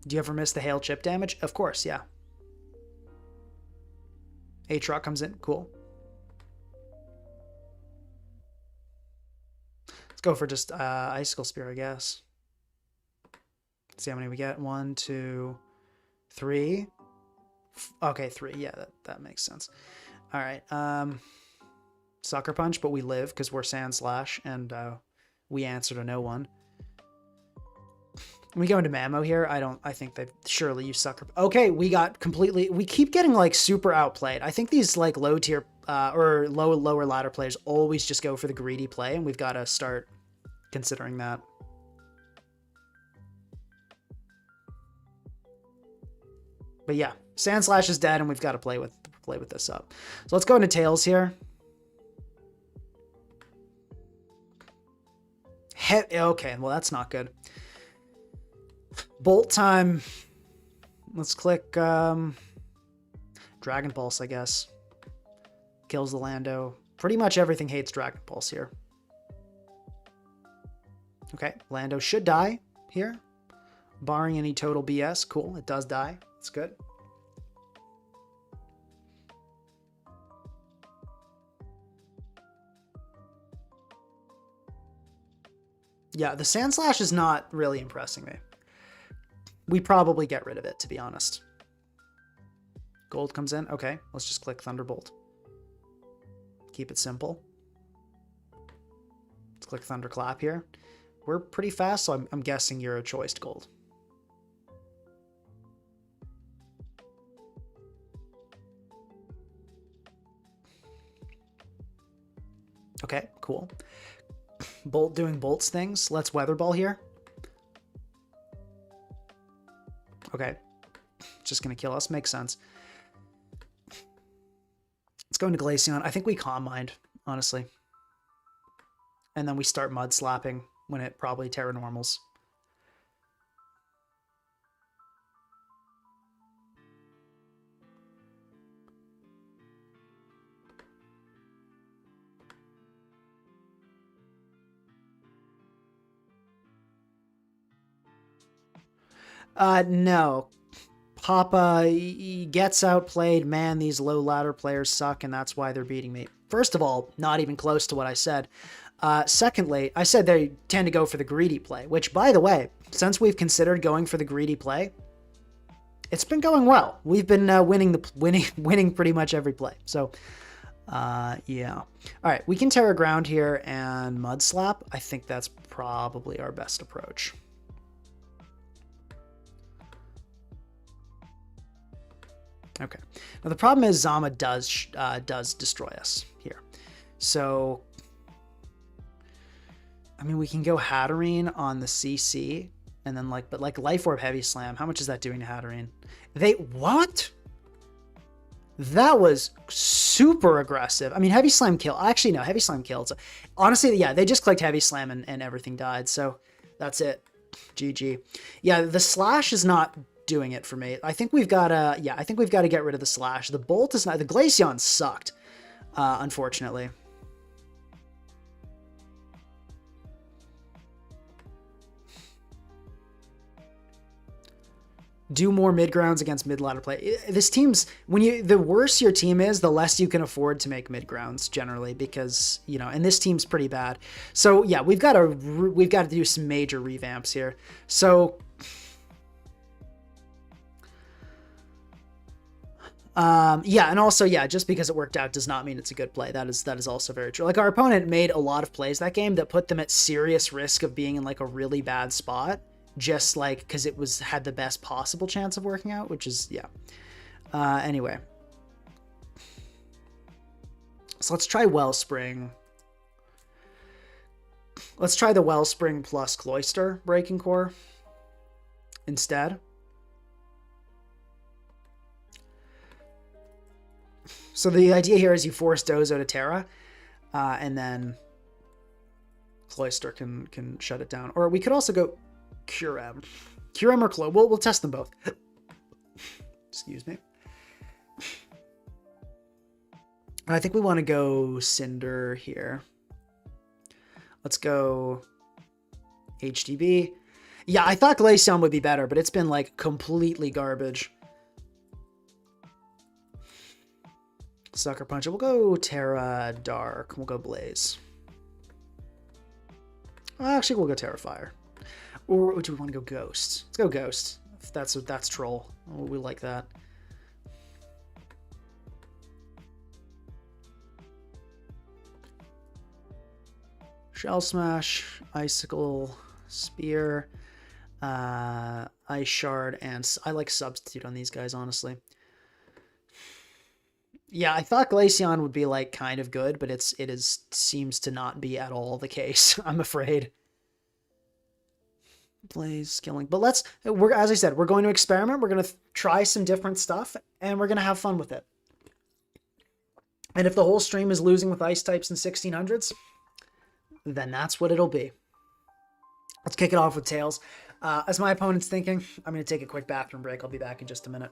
Speaker 1: Do you ever miss the hail chip damage? Of course, yeah. Aatrox comes in. Cool. Let's go for just Icicle Spear, I guess. Let's see how many we get. 1, 2, 3. Okay, 3. Yeah, that makes sense. All right. Sucker Punch, but we live because we're Sand Slash, and we answer to no one. We go into Mammo here. I think they've surely used Sucker. Okay, we keep getting like super outplayed. I think these like low tier or lower ladder players always just go for the greedy play, and we've got to start considering that. But yeah, Sand Slash is dead, and we've got to play with this up. So let's go into Tails here. Okay, well that's not good. Bolt time. Let's click Dragon Pulse, I guess. Kills the Lando. Pretty much everything hates Dragon Pulse here. Okay, Lando should die here. Barring any total BS. Cool, it does die. That's good. Yeah, the Sand Slash is not really impressing me. We probably get rid of it, to be honest. Gold comes in. Okay, let's just click Thunderbolt. Keep it simple. Let's click Thunderclap here. We're pretty fast, so I'm guessing you're a choiced gold. Okay, cool. Bolt doing Bolt's things. Let's Weather Ball here. Okay. Just going to kill us. Makes sense. Let's go into Glaceon. I think we Calm Mind, honestly. and then we start mud slapping when it probably Terra normals. No. Papa gets outplayed. Man, these low ladder players suck, and that's why they're beating me. First of all, not even close to what I said. Secondly, I said they tend to go for the greedy play, which, by the way, since we've considered going for the greedy play, it's been going well. We've been winning pretty much every play. So, yeah. All right, we can Terra ground here and mud slap. I think that's probably our best approach. Okay. Now the problem is Zama does destroy us here. So, I mean, we can go Hatterene on the CC, and then but Life Orb Heavy Slam. How much is that doing to Hatterene? What? That was super aggressive. I mean, Heavy Slam kill. Actually, no, Heavy Slam killed. So, honestly, yeah, they just clicked Heavy Slam and everything died. So that's it. GG. Yeah, the slash is not doing it for me. I think we've got to, I think we've got to get rid of the slash. The bolt is not, the Glaceon sucked, unfortunately. Do more mid grounds against mid ladder play. This team's, the worse your team is, the less you can afford to make mid grounds generally, because, and this team's pretty bad. So yeah, we've got to do some major revamps here. So, yeah, and also, yeah, just because it worked out does not mean it's a good play. That is also very true. Like, our opponent made a lot of plays that game that put them at serious risk of being in like a really bad spot, just like because it had the best possible chance of working out, which is, yeah. Anyway, so let's try Wellspring. Let's try the Wellspring plus Cloyster Breaking Core instead. So the idea here is you force Dozo to Terra, and then Cloyster can shut it down. Or we could also go Curem. Curem or Clo. We'll test them both. Excuse me. I think we want to go Cinder here. Let's go HDB. Yeah, I thought Glaceon would be better, but it's been like completely garbage. Sucker Punch. We'll go Terra Dark. We'll go Blaze. Actually, we'll go Terra Fire. Or do we want to go Ghost? Let's go Ghost. If that's Troll. Oh, we like that. Shell Smash, Icicle, Spear, Ice Shard, and I like Substitute on these guys, honestly. Yeah, I thought Glaceon would be like kind of good, but it seems to not be at all the case, I'm afraid. Blaze killing. But as I said, we're going to experiment. We're going to try some different stuff, and we're going to have fun with it. And if the whole stream is losing with ice types and 1600s, then that's what it'll be. Let's kick it off with Tails. As my opponent's thinking, I'm going to take a quick bathroom break. I'll be back in just a minute.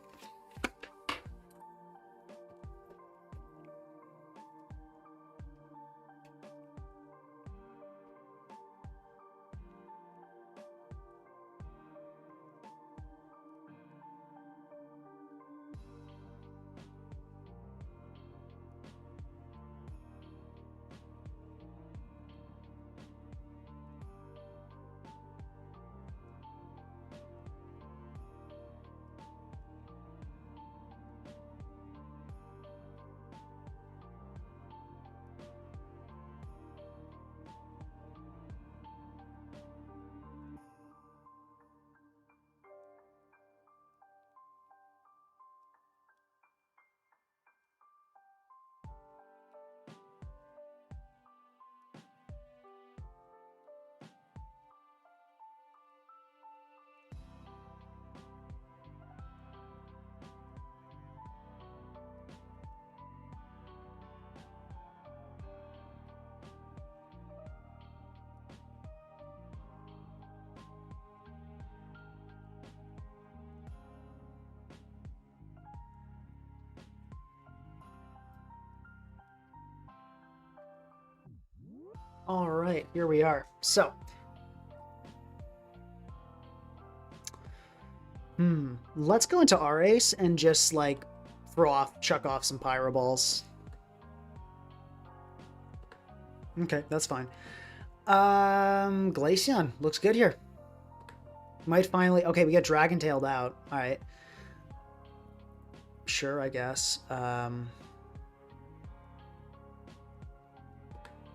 Speaker 1: right, here we are. So, let's go into our ace and just like chuck off some pyro balls. Okay, that's fine. Glaceon looks good here. Might finally. Okay, we get dragon tailed out. All right. Sure, I guess.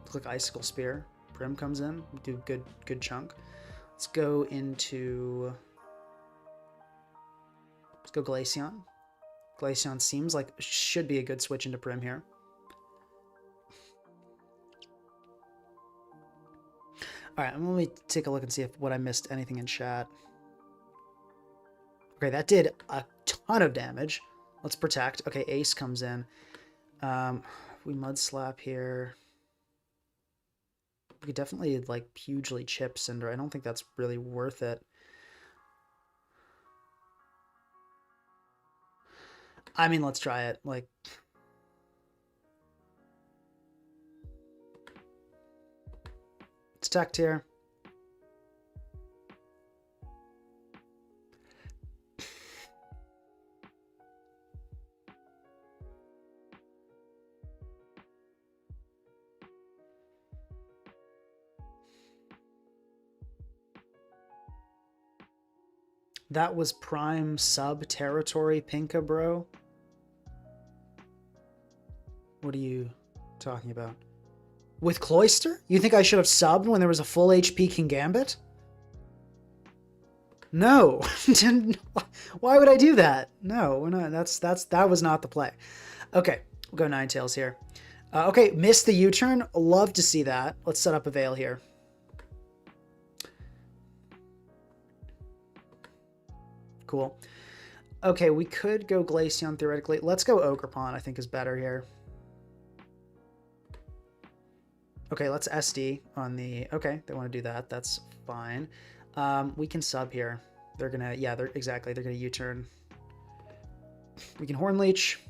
Speaker 1: Click icicle spear. Prim comes in. We do good chunk. Let's go into. Let's go Glaceon. Glaceon seems like should be a good switch into Prim here. All right, let me take a look and see if what I missed anything in chat. Okay, that did a ton of damage. Let's protect. Okay, Ace comes in. We mud slap here. We could definitely like hugely chip Cinder. I don't think that's really worth it. I mean, let's try it. Like, it's tucked here. That was prime sub territory, Pinka, bro. What are you talking about? With Cloyster? You think I should have subbed when there was a full HP King Gambit? No. Why would I do that? No, we're not. That was not the play. Okay, we'll go Ninetales here. Okay, missed the U-turn. Love to see that. Let's set up a Veil here. Cool. Okay, we could go Glaceon theoretically. Let's go Ogerpon, I think is better here. Okay, let's SD on the... Okay, they want to do that. That's fine. We can sub here. They're going to... Yeah, exactly. They're going to U-turn. We can Horn Leech.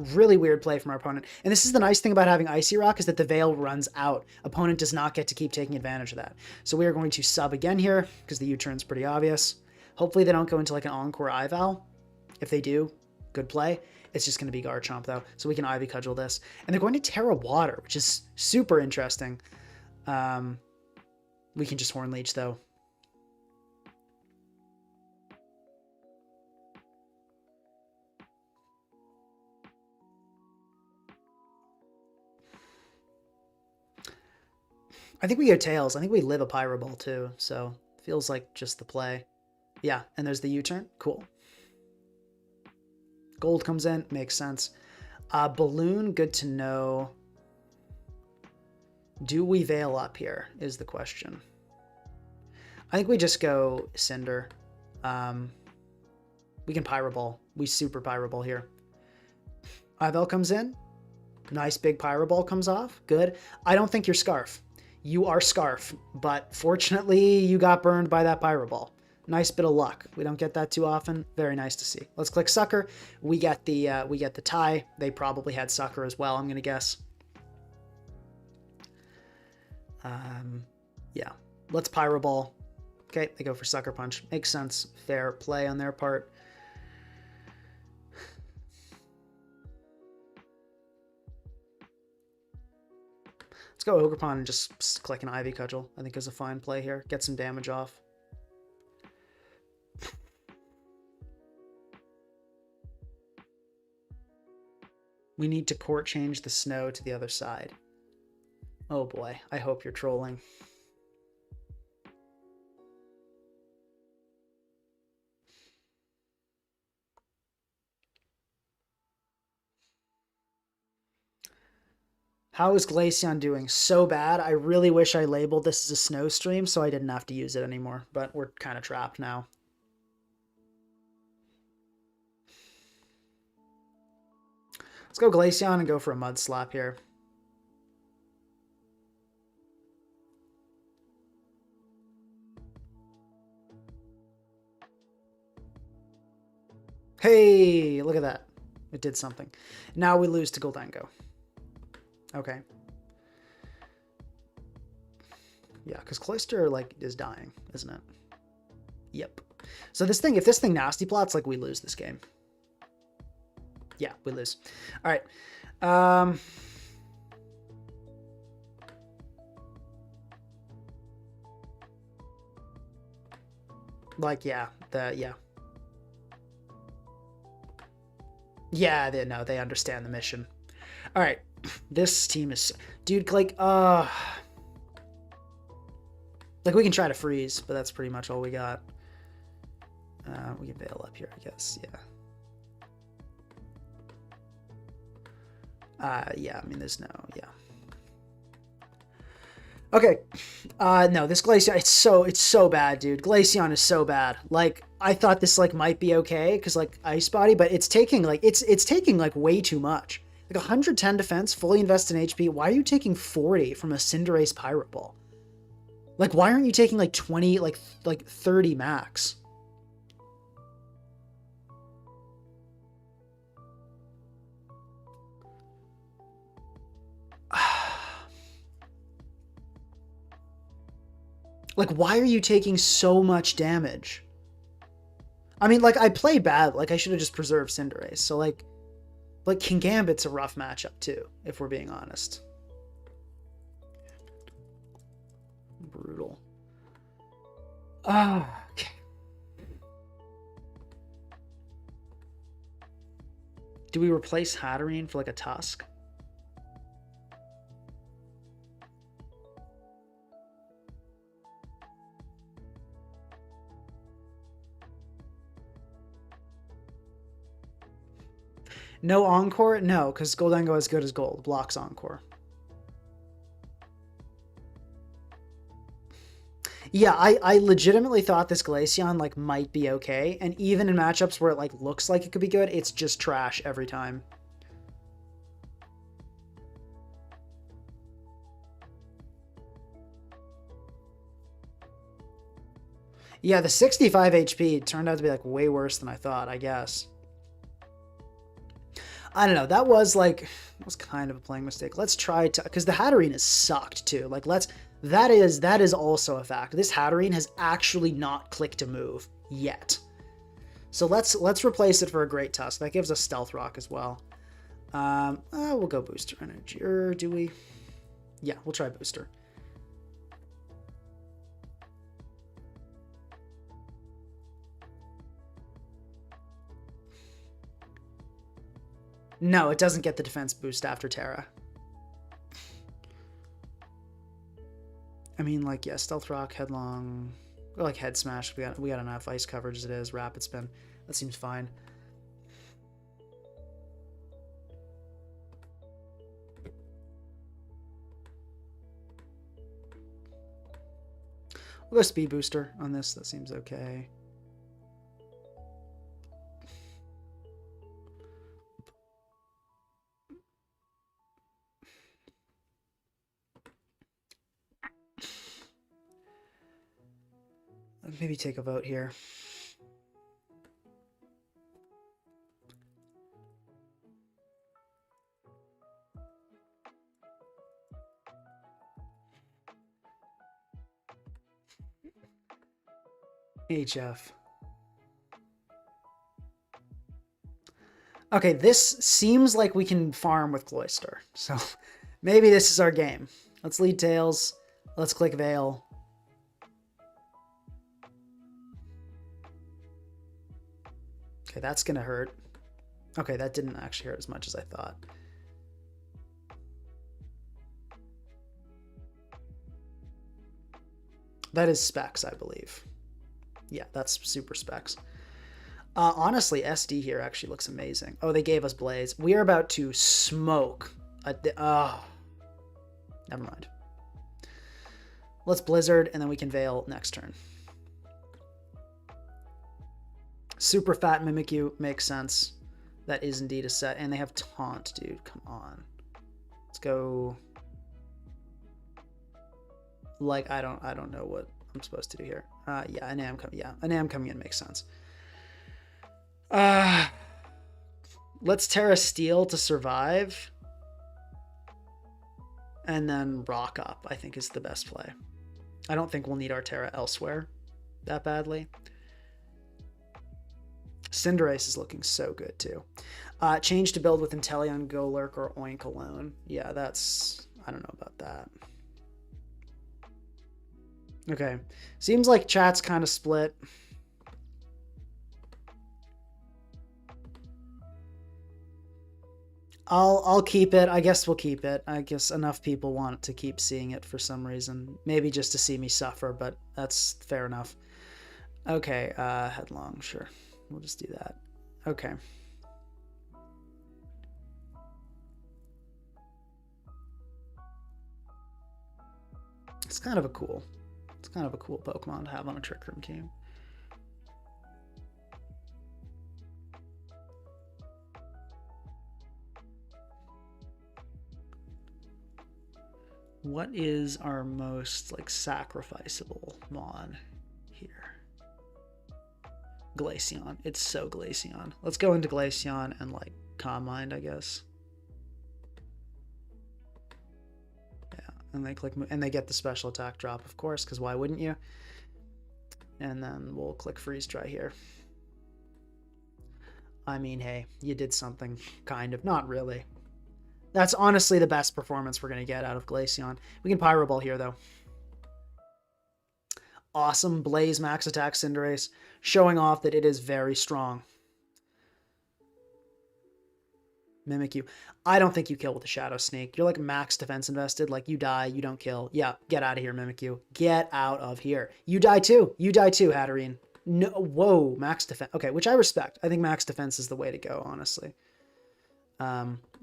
Speaker 1: Really weird play from our opponent. And this is the nice thing about having Icy Rock is that the Veil runs out. Opponent does not get to keep taking advantage of that. So we are going to sub again here because the U-turn's pretty obvious. Hopefully they don't go into like an Encore Ival. If they do, good play. It's just going to be Garchomp though. So we can Ivy Cudgel this. And they're going to Terra Water, which is super interesting. We can just Horn Leech though. I think we go Tails. I think we live a Pyro Ball too. So feels like just the play. Yeah, and there's the U-turn. Cool. Gold comes in. Makes sense. Balloon, good to know. Do we Veil up here is the question. I think we just go Cinder. We can Pyro Ball. We super Pyro Ball here. Ivel comes in. Nice big Pyro Ball comes off. Good. I don't think you're Scarf. You are Scarf, but fortunately you got burned by that Pyro Ball. Nice bit of luck. We don't get that too often. Very nice to see. Let's click Sucker. We get the tie. They probably had Sucker as well, I'm gonna guess. Yeah. Let's Pyro Ball. Okay, they go for Sucker Punch. Makes sense. Fair play on their part. Let's go Ogerpon and just click an Ivy Cudgel. I think is a fine play here. Get some damage off. We need to court change the snow to the other side. Oh boy, I hope you're trolling. How is Glaceon doing? So bad. I really wish I labeled this as a snow stream so I didn't have to use it anymore, but we're kind of trapped now. Let's go Glaceon and go for a Mud Slap here. Hey, look at that. It did something. Now we lose to Goldengo. Okay. Yeah, because Cloister, like, is dying, isn't it? Yep. So this thing, if this thing nasty plots, like, we lose this game. Yeah, we lose. All right. Like, yeah, yeah. Yeah, they understand the mission. All right. This team is, dude, like we can try to freeze, but that's pretty much all we got. We can bail up here, I guess. Yeah, I mean, there's no, yeah. Okay. No, this Glaceon, it's so bad, dude. Glaceon is so bad. Like, I thought this, like, might be okay, because, like, Ice Body, but it's taking, like, it's taking, like, way too much. Like, 110 defense, fully invest in HP. Why are you taking 40 from a Cinderace Pirate Ball? Like, why aren't you taking, like, 20, like 30 max? Like, why are you taking so much damage? I mean, like, I play bad. Like, I should have just preserved Cinderace. So, like King Gambit's a rough matchup, too, if we're being honest. Brutal. Okay. Do we replace Hatterene for, like, a Tusk? No Encore? No, because Goldengo is good as gold. Blocks Encore. Yeah, I legitimately thought this Glaceon, like, might be okay. And even in matchups where it, like, looks like it could be good, it's just trash every time. Yeah, the 65 HP turned out to be, like, way worse than I thought, I guess. I don't know. That was kind of a playing mistake. Let's try to, because the Hatterene is sucked too. Like, that is also a fact. This Hatterene has actually not clicked a move yet. So let's replace it for a Great Tusk. That gives us Stealth Rock as well. We'll go Booster Energy, or do we? Yeah, we'll try Booster. No, it doesn't get the defense boost after Terra. I mean, like, yeah, Stealth Rock, Headlong, or like Head Smash. We got enough ice coverage as it is. Rapid Spin, that seems fine. We'll go Speed Booster on this. That seems okay. Maybe take a vote here. HF. Okay, this seems like we can farm with Cloister. So maybe this is our game. Let's lead Tails. Let's click Veil. Okay, that's going to hurt. Okay, that didn't actually hurt as much as I thought. That is Specs, I believe. Yeah, that's super Specs. Honestly, SD here actually looks amazing. Oh, they gave us Blaze. We are about to smoke. Never mind. Let's Blizzard, and then we can Veil next turn. Super Fat Mimikyu makes sense. That is indeed a set. And they have Taunt, dude. Come on. Let's go. Like, I don't know what I'm supposed to do here. Yeah, Anam coming in makes sense. Let's Terra Steel to survive. And then Rock Up, I think, is the best play. I don't think we'll need our Terra elsewhere that badly. Cinderace is looking so good too. Change to build with Inteleon, Golurk, or Oink alone. Yeah, that's... I don't know about that. Okay. Seems like chat's kind of split. I'll keep it. I guess we'll keep it. I guess enough people want to keep seeing it for some reason. Maybe just to see me suffer, but that's fair enough. Okay, headlong, sure. We'll just do that. Okay. It's kind of a cool Pokemon to have on a Trick Room game. What is our most like sacrificable Mon here? Glaceon. It's so Glaceon. Let's go into Glaceon and like Calm Mind, I guess. Yeah, and they click and they get the special attack drop, of course, because why wouldn't you? And then we'll click Freeze Dry here. I mean, hey, you did something, kind of. Not really. That's honestly the best performance we're going to get out of Glaceon. We can Pyro Ball here, though. Awesome Blaze Max Attack Cinderace, showing off that it is very strong. Mimikyu. I don't think you kill with a Shadow Sneak. You're like max defense invested. Like, you die, you don't kill. Yeah, get out of here, Mimikyu. Get out of here. You die too. You die too, Hatterene. No, whoa, max defense. Okay, which I respect. I think max defense is the way to go, honestly.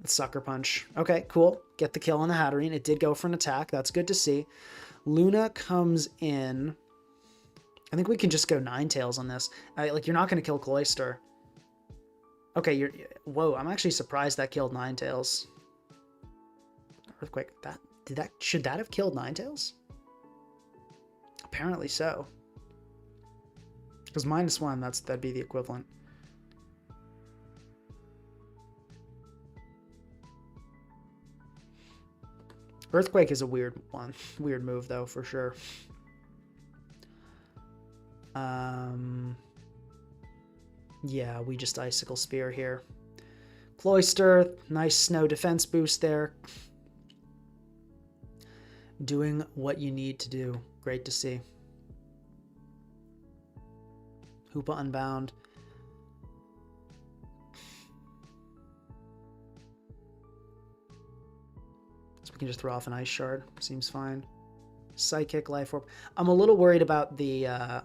Speaker 1: Sucker Punch. Okay, cool. Get the kill on the Hatterene. It did go for an attack. That's good to see. Luna comes in. I think we can just go Ninetales on this. Like, you're not going to kill Cloyster. Okay, whoa, I'm actually surprised that killed Ninetales. Earthquake. Should that have killed Ninetales? Apparently so. Because -1, that'd be the equivalent. Earthquake is a weird one. Weird move, though, for sure. Yeah, we just Icicle Spear here. Cloyster, nice snow defense boost there. Doing what you need to do. Great to see. Hoopa Unbound. So we can just throw off an Ice Shard. Seems fine. Psychic, Life Orb. I'm a little worried about the...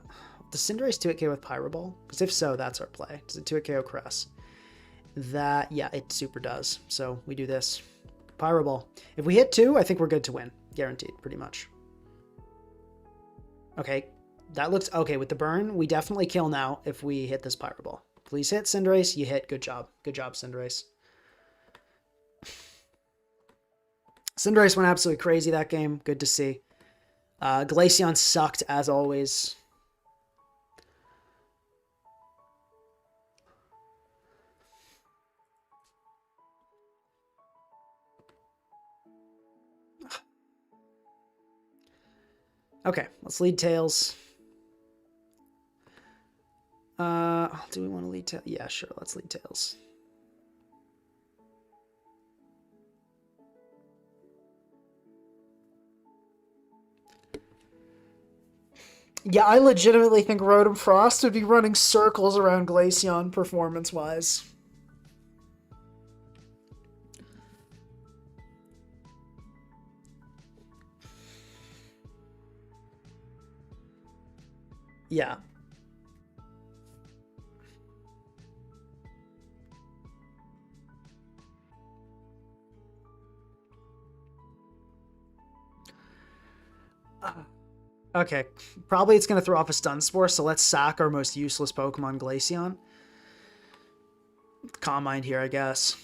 Speaker 1: Does Cinderace 2-hit KO with Pyro Ball? Because if so, that's our play. Does it 2-hit KO Cress? That, yeah, it super does. So we do this. Pyro Ball. If we hit 2, I think we're good to win. Guaranteed, pretty much. Okay, that looks... Okay, with the burn, we definitely kill now if we hit this Pyro Ball. Please hit, Cinderace. You hit. Good job. Good job, Cinderace. Cinderace went absolutely crazy that game. Good to see. Glaceon sucked, as always. Okay, let's lead Tails. Do we want to lead Tails? Yeah, sure, let's lead Tails. Yeah, I legitimately think Rodom-Frost would be running circles around Glaceon performance-wise. Yeah. Okay, probably it's going to throw off a Stun Spore, so let's sack our most useless Pokemon, Glaceon. Calm Mind here, I guess.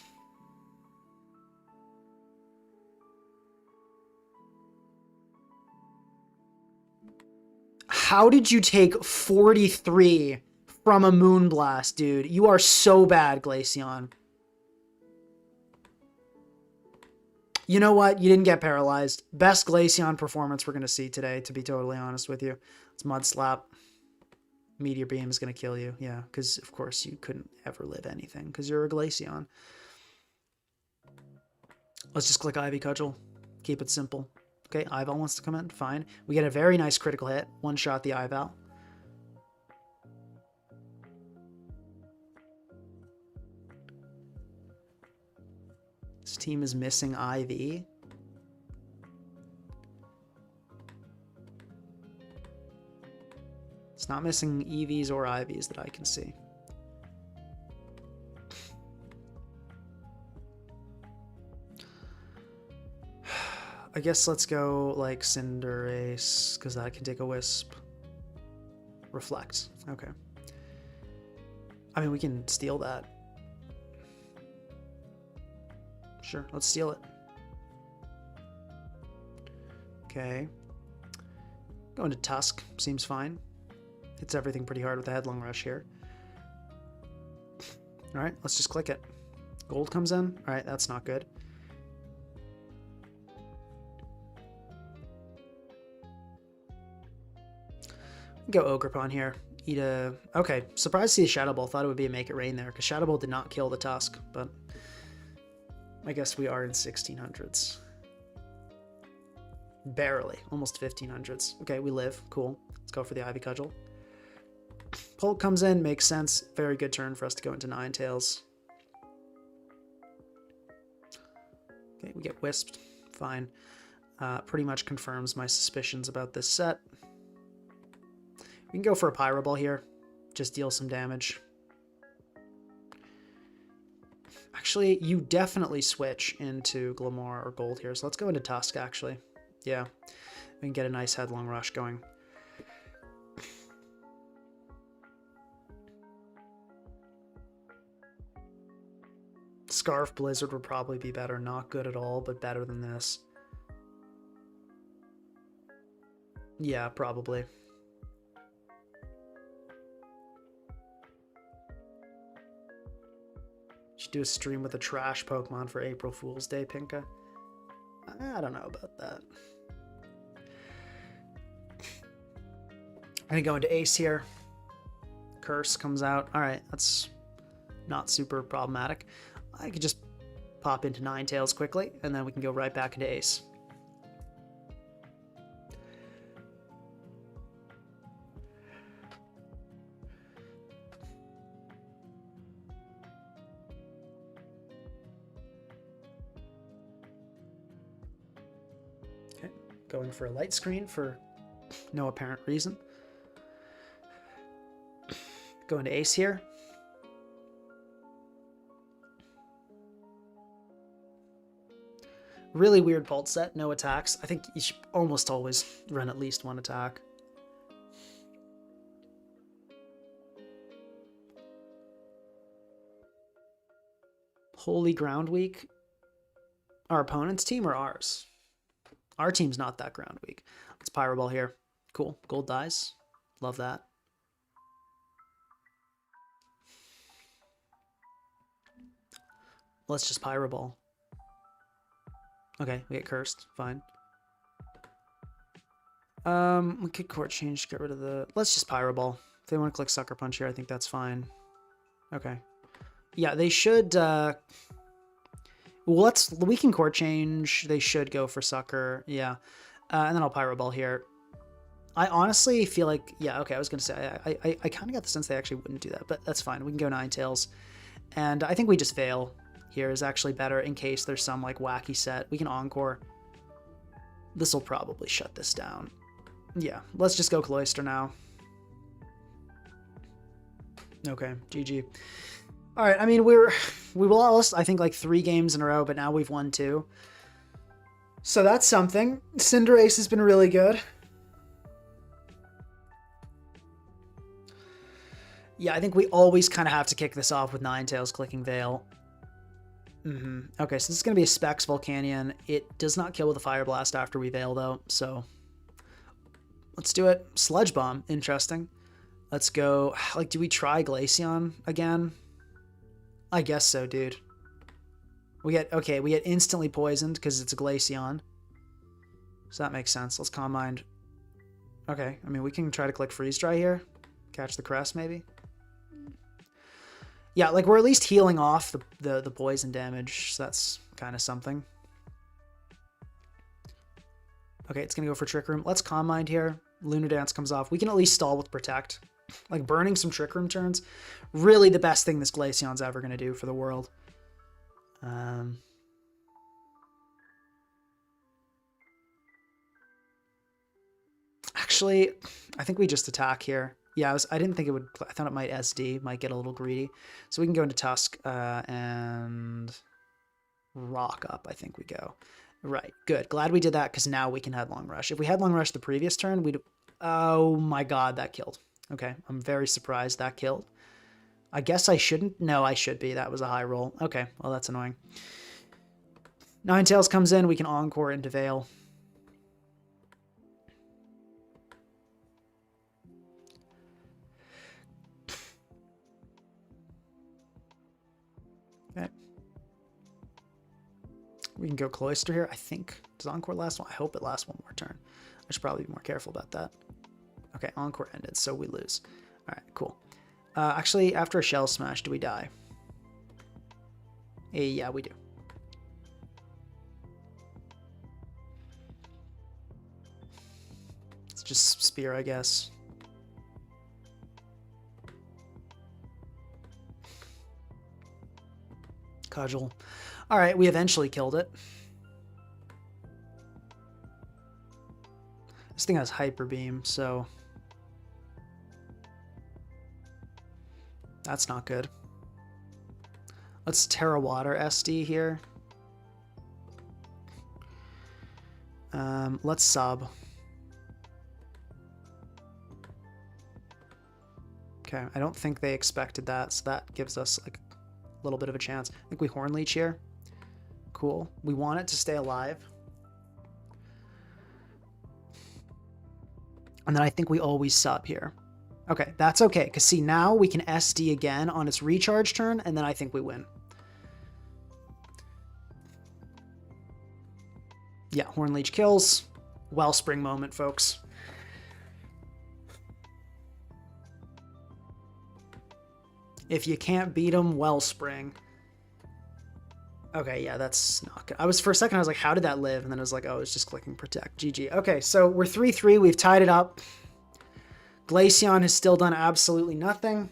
Speaker 1: How did you take 43 from a Moonblast, dude? You are so bad, Glaceon. You know what? You didn't get paralyzed. Best Glaceon performance we're going to see today, to be totally honest with you. It's Mud Slap. Meteor Beam is going to kill you. Yeah, because, of course, you couldn't ever live anything because you're a Glaceon. Let's just click Ivy Cudgel. Keep it simple. Okay, Ival wants to come in. Fine. We get a very nice critical hit. One shot the Ival. This team is missing IV. It's not missing EVs or IVs that I can see. I guess let's go like Cinderace, because that can take a Wisp. Reflect. Okay. I mean, we can steal that. Sure, let's steal it. Okay. Going to Tusk. Seems fine. Hits everything pretty hard with a Headlong Rush here. Alright, let's just click it. Gold comes in. Alright, that's not good. Go Ogerpon here. Eat a... Okay, surprised to see a Shadow Ball. Thought it would be a Make It Rain there, because Shadow Ball did not kill the Tusk, but I guess we are in 1600s. Barely. Almost 1500s. Okay, we live. Cool. Let's go for the Ivy Cudgel. Polk comes in. Makes sense. Very good turn for us to go into Ninetales. Okay, we get Wisped. Fine. Pretty much confirms my suspicions about this set. We can go for a Pyro Ball here. Just deal some damage. Actually, you definitely switch into Glamour or Gold here. So let's go into Tusk, actually. Yeah. We can get a nice Headlong Rush going. Scarf Blizzard would probably be better. Not good at all, but better than this. Yeah, probably. Should do a stream with a trash Pokemon for April Fool's Day, Pinka. I don't know about that. I'm gonna go into Ace here. Curse comes out. Alright, that's not super problematic. I could just pop into Ninetales quickly, and then we can go right back into Ace. Okay, going for a light screen for no apparent reason. Go into Ace here. Really weird Pulse set, no attacks. I think you should almost always run at least one attack. Holy Ground Week? Our opponent's team or ours? Our team's not that ground weak. Let's Pyro Ball here. Cool. Gold dies. Love that. Let's just Pyro Ball. Okay, we get cursed. Fine. We could Court Change, get rid of the... Let's just Pyro Ball. If they want to click Sucker Punch here, I think that's fine. Okay. Yeah, they should... Well, we can Court Change. They should go for Sucker. Yeah. And then I'll Pyro Ball here. I honestly feel like... Yeah, okay, I was going to say... I kind of got the sense they actually wouldn't do that, but that's fine. We can go Ninetales. And I think we just fail here is actually better in case there's some like wacky set. We can Encore. This will probably shut this down. Yeah, let's just go Cloyster now. Okay, GG. All right, I mean, we lost, I think, like 3 games in a row, but now we've won 2. So that's something. Cinderace has been really good. Yeah, I think we always kind of have to kick this off with Ninetales clicking Veil. Okay, so this is going to be a Specs Volcanion. It does not kill with a Fire Blast after we Veil, though, so let's do it. Sludge Bomb, interesting. Let's go, like, do we try Glaceon again? I guess so, dude. Okay, we get instantly poisoned because it's a Glaceon. So that makes sense. Let's Calm Mind. Okay, I mean, we can try to click Freeze Dry here. Catch the crest, maybe. Yeah, like, we're at least healing off the poison damage, so that's kind of something. Okay, it's going to go for Trick Room. Let's Calm Mind here. Lunar Dance comes off. We can at least stall with Protect. Like, burning some Trick Room turns, really the best thing this Glaceon's ever going to do for the world. Actually, I think we just attack here. Yeah, I didn't think it would... I thought it might SD, might get a little greedy. So we can go into Tusk and Rock up, I think we go. Right, good. Glad we did that, because now we can Headlong Rush. If we Headlong Rush the previous turn, we'd... Oh my god, that killed. Okay, I'm very surprised that killed. I guess I shouldn't? No, I should be. That was a high roll. Okay, well, that's annoying. Ninetales comes in. We can Encore into Veil. Okay. We can go Cloister here. I think. Does Encore last one? I hope it lasts one more turn. I should probably be more careful about that. Okay, Encore ended, so we lose. All right, cool. Actually, after a Shell Smash, do we die? Yeah, we do. It's just Spear, I guess. Cudgel. All right, we eventually killed it. This thing has Hyper Beam, so that's not good. Let's Terra Water SD here. Let's sub. Okay, I don't think they expected that, so that gives us like a little bit of a chance. I think we Horn Leech here. Cool. We want it to stay alive. And then I think we always sub here. Okay, that's okay, because see, now we can SD again on its recharge turn, and then I think we win. Yeah, Horn Leech kills. Wellspring moment, folks. If you can't beat them, Wellspring. Okay, yeah, that's not good. For a second, I was like, how did that live? And then I was like, oh, it's just clicking Protect. GG. Okay, so we're 3-3. We've tied it up. Glaceon has still done absolutely nothing.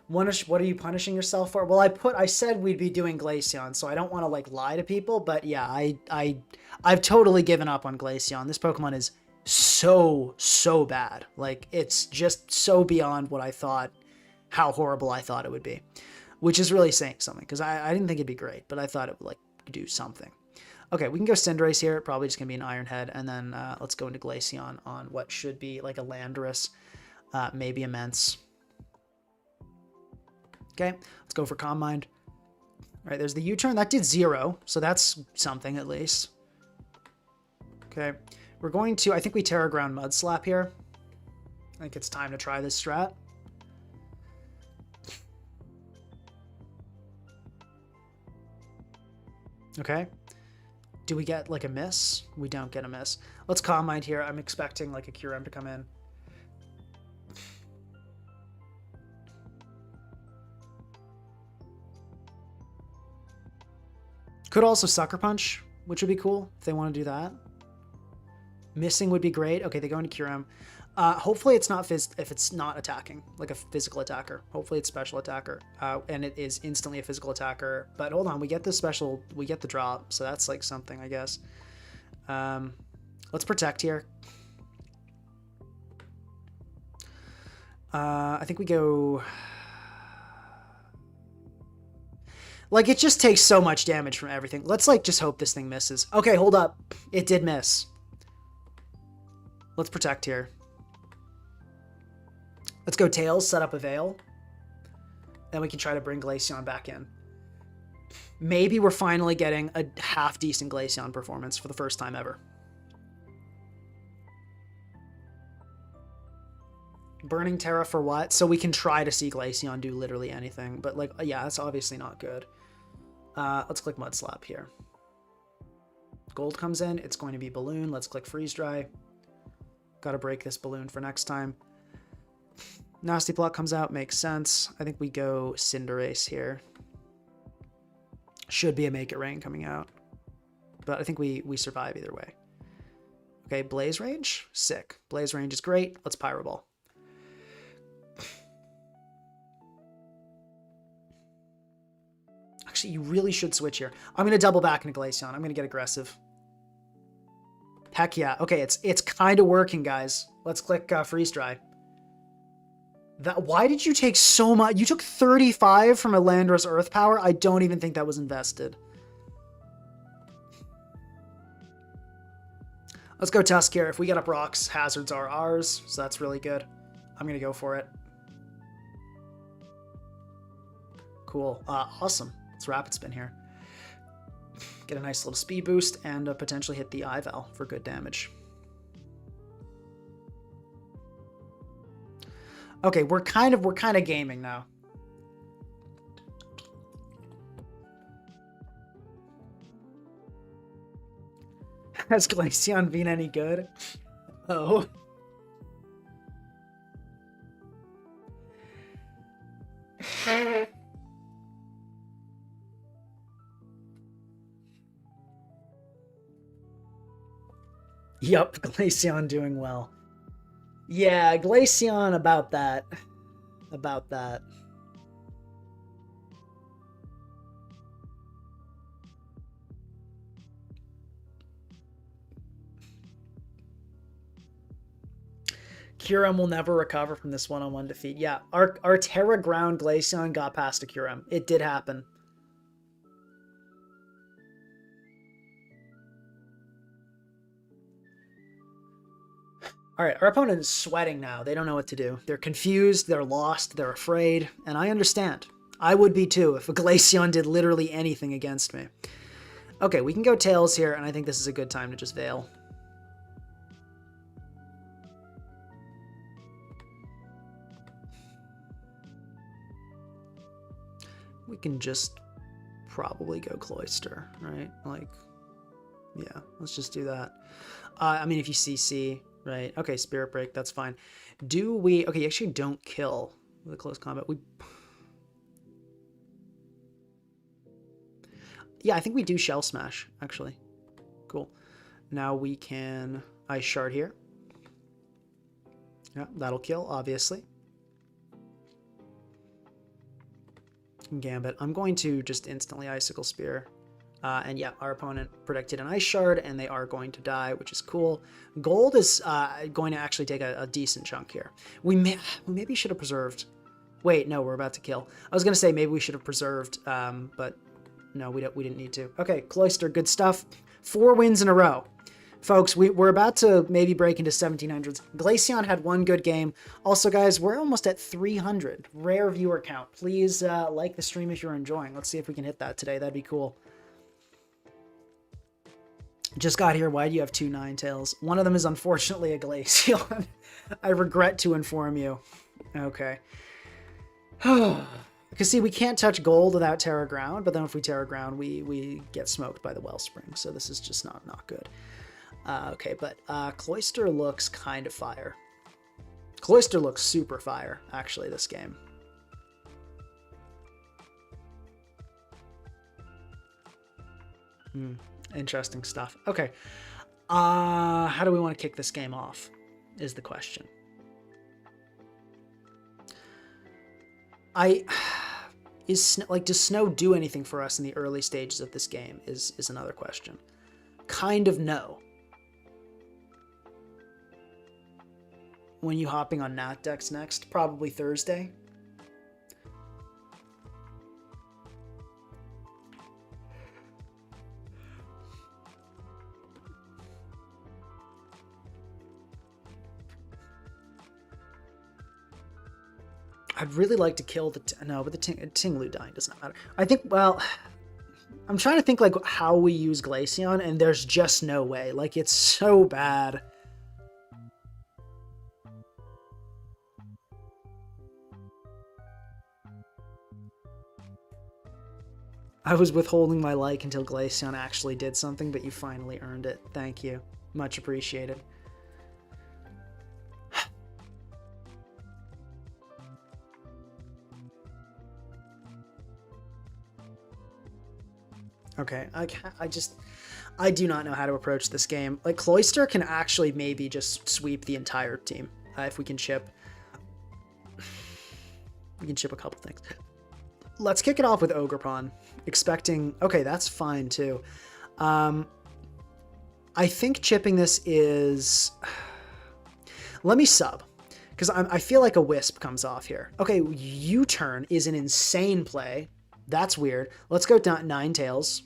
Speaker 1: What are you punishing yourself for? Well, I said we'd be doing Glaceon, so I don't want to like lie to people, but yeah, I've totally given up on Glaceon. This Pokemon is so bad. Like, it's just so beyond what I thought, how horrible I thought it would be, which is really saying something, because I didn't think it'd be great, but I thought it would like do something. Okay, we can go Cinderace here. Probably just gonna be an Iron Head, and then let's go into Glaceon on what should be like a Landorus, maybe Immense. Okay, let's go for Calm Mind. All right, there's the U-turn. That did 0, so that's something at least. Okay, we're going to, I think we Terra Ground Mud Slap here. I think it's time to try this strat. Okay. Do we get like a miss? We don't get a miss. Let's Calm Mind here. I'm expecting like a Kyurem to come in. Could also Sucker Punch, which would be cool if they want to do that. Missing would be great. Okay, they go into Kyurem. Hopefully it's not if it's not attacking, like a physical attacker. Hopefully it's special attacker, and it is instantly a physical attacker. But hold on, we get the special, we get the drop, so that's like something, I guess. Let's Protect here. I think we go... Like, it just takes so much damage from everything. Let's, like, just hope this thing misses. Okay, hold up. It did miss. Let's Protect here. Let's go Tails, set up a Veil. Then we can try to bring Glaceon back in. Maybe we're finally getting a half-decent Glaceon performance for the first time ever. Burning Terra for what? So we can try to see Glaceon do literally anything. But, like, yeah, that's obviously not good. Let's click Mud Slap here. Gold comes in. It's going to be Balloon. Let's click Freeze Dry. Got to break this Balloon for next time. Nasty Plot comes out. Makes sense. I think we go Cinderace here. Should be a Make It Rain coming out. But I think we survive either way. Okay, Blaze Range. Sick. Blaze Range is great. Let's Pyro Ball. Actually, you really should switch here. I'm going to double back into Glaceon. I'm going to get aggressive. Heck yeah. Okay, it's kind of working, guys. Let's click Freeze Dry. Why did you take so much? You took 35 from a Landorus Earth Power? I don't even think that was invested. Let's go Tusk here. If we get up rocks, hazards are ours, so that's really good. I'm going to go for it. Cool. Awesome. Let's Rapid Spin here. Get a nice little speed boost and potentially hit the Ival for good damage. Okay, we're kind of gaming now. Has Glaceon been any good? Oh. Yup, Glaceon doing well. Yeah, Glaceon about that. About that. Kyurem will never recover from this one-on-one defeat. Yeah, our Terra Ground Glaceon got past a Kyurem. It did happen. All right, our opponent is sweating now. They don't know what to do. They're confused, they're lost, they're afraid, and I understand. I would be too if a Glaceon did literally anything against me. Okay, we can go Tails here, and I think this is a good time to just Veil. We can just probably go Cloyster, right? Like, yeah, let's just do that. I mean, if you CC, right? Okay, Spirit Break, that's fine. Do we... Okay, you actually don't kill with a close combat. Yeah, I think we do Shell Smash, actually. Cool. Now we can Ice Shard here. Yeah, that'll kill, obviously. Gambit. I'm going to just instantly Icicle Spear. And yeah, our opponent predicted an Ice Shard, and they are going to die, which is cool. Gold is going to actually take a decent chunk here. We maybe should have preserved. Wait, no, we're about to kill. I was going to say maybe we should have preserved, but no, we didn't need to. Okay, Cloyster, good stuff. 4 wins in a row. Folks, we're about to maybe break into 1700s. Glaceon had one good game. Also, guys, we're almost at 300. Rare viewer count. Please like the stream if you're enjoying. Let's see if we can hit that today. That'd be cool. Just got here. Why do you have 2 Ninetales? One of them is unfortunately a Glaceon. I regret to inform you. Okay. Because see, we can't touch gold without Terra Ground, but then if we Terra Ground, we get smoked by the Wellspring. So this is just not good. Okay, but Cloyster looks kind of fire. Cloyster looks super fire, actually, this game. Interesting stuff. Okay. How do we want to kick this game off is the question. Does snow do anything for us in the early stages of this game is another question. Kind of no. When you hopping on Nat decks next? Probably Thursday. I'd really like to kill the... No, but the Tinglu dying does not matter. I think, well... I'm trying to think, like, how we use Glaceon, and there's just no way. Like, it's so bad. I was withholding my like until Glaceon actually did something, but you finally earned it. Thank you. Much appreciated. Okay, I do not know how to approach this game. Like, Cloyster can actually maybe just sweep the entire team if we can chip. We can chip a couple things. Let's kick it off with Ogerpon, expecting... Okay, that's fine, too. I think chipping this is... Let me sub, because I feel like a Wisp comes off here. Okay, U-turn is an insane play. That's weird. Let's go down Ninetales.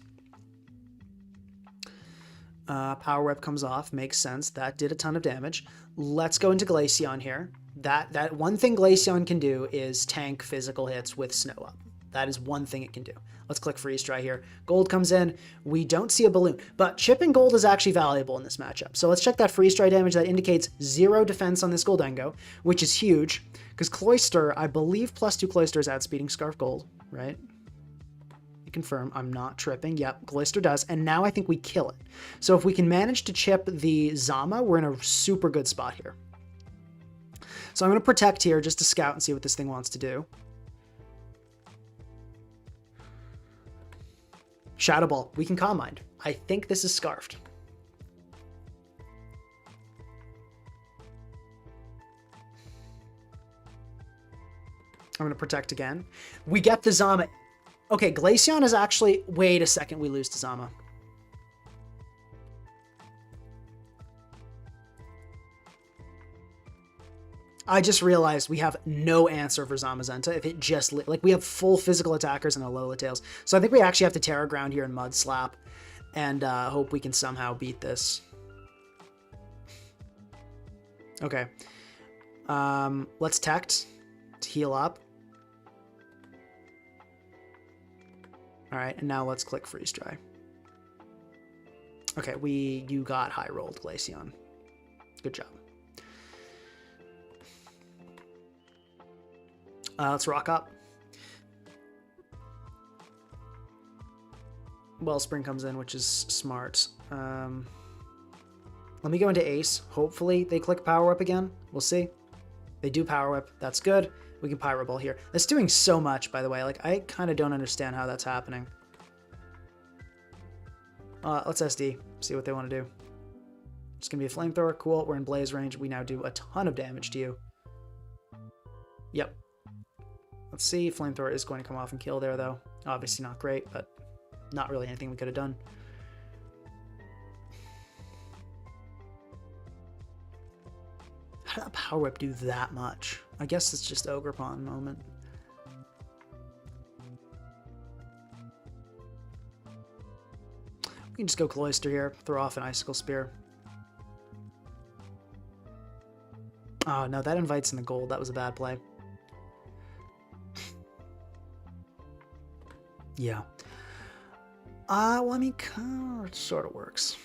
Speaker 1: Power Whip comes off. Makes sense. That did a ton of damage. Let's go into Glaceon here. That one thing Glaceon can do is tank physical hits with Snow Up. That is one thing it can do. Let's click Freeze Dry here. Gold comes in. We don't see a balloon, but chipping gold is actually valuable in this matchup. So let's check that Freeze Dry damage. That indicates 0 defense on this Goldengo, which is huge because Cloyster, I believe +2 Cloyster is outspeeding Scarf Gold, right? Confirm I'm not tripping. Yep, Cloyster does. And now I think we kill it. So if we can manage to chip the Zama, we're in a super good spot here. So I'm going to protect here just to scout and see what this thing wants to do. Shadow Ball. We can Calm Mind. I think this is Scarfed. I'm going to protect again. We get the Zama. Okay, Glaceon is actually... Wait a second, we lose to Zama. I just realized we have no answer for Zamazenta if it just... Like, we have full physical attackers and Alola Tails. So I think we actually have to Terra Ground here and Mud Slap and hope we can somehow beat this. Okay. Let's Tect to heal up. All right, and now let's click Freeze Dry. Okay, you got high rolled, Glaceon. Good job. Let's rock up. Wellspring comes in, which is smart. Let me go into Ace. Hopefully they click Power Whip again. We'll see. They do Power Whip. That's good. We can Pyro Ball here. That's doing so much, by the way. Like, I kind of don't understand how that's happening. Let's SD. See what they want to do. It's going to be a Flamethrower. Cool. We're in Blaze range. We now do a ton of damage to you. Yep. Let's see. Flamethrower is going to come off and kill there, though. Obviously not great, but not really anything we could have done. How did that Power Whip do that much? I guess it's just Ogerpon moment. We can just go Cloyster here, throw off an Icicle Spear. Oh no, that invites in the gold. That was a bad play. Yeah. Well, I mean, it sort of works.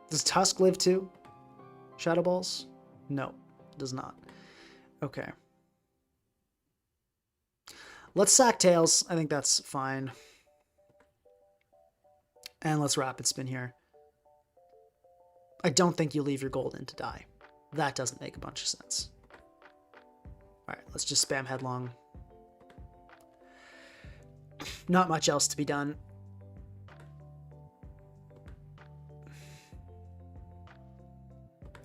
Speaker 1: Does Tusk live too? Shadow Balls? No, does not. Okay. Let's sack Tails. I think that's fine. And let's Rapid Spin here. I don't think you leave your gold in to die. That doesn't make a bunch of sense. Alright, let's just spam Headlong. Not much else to be done.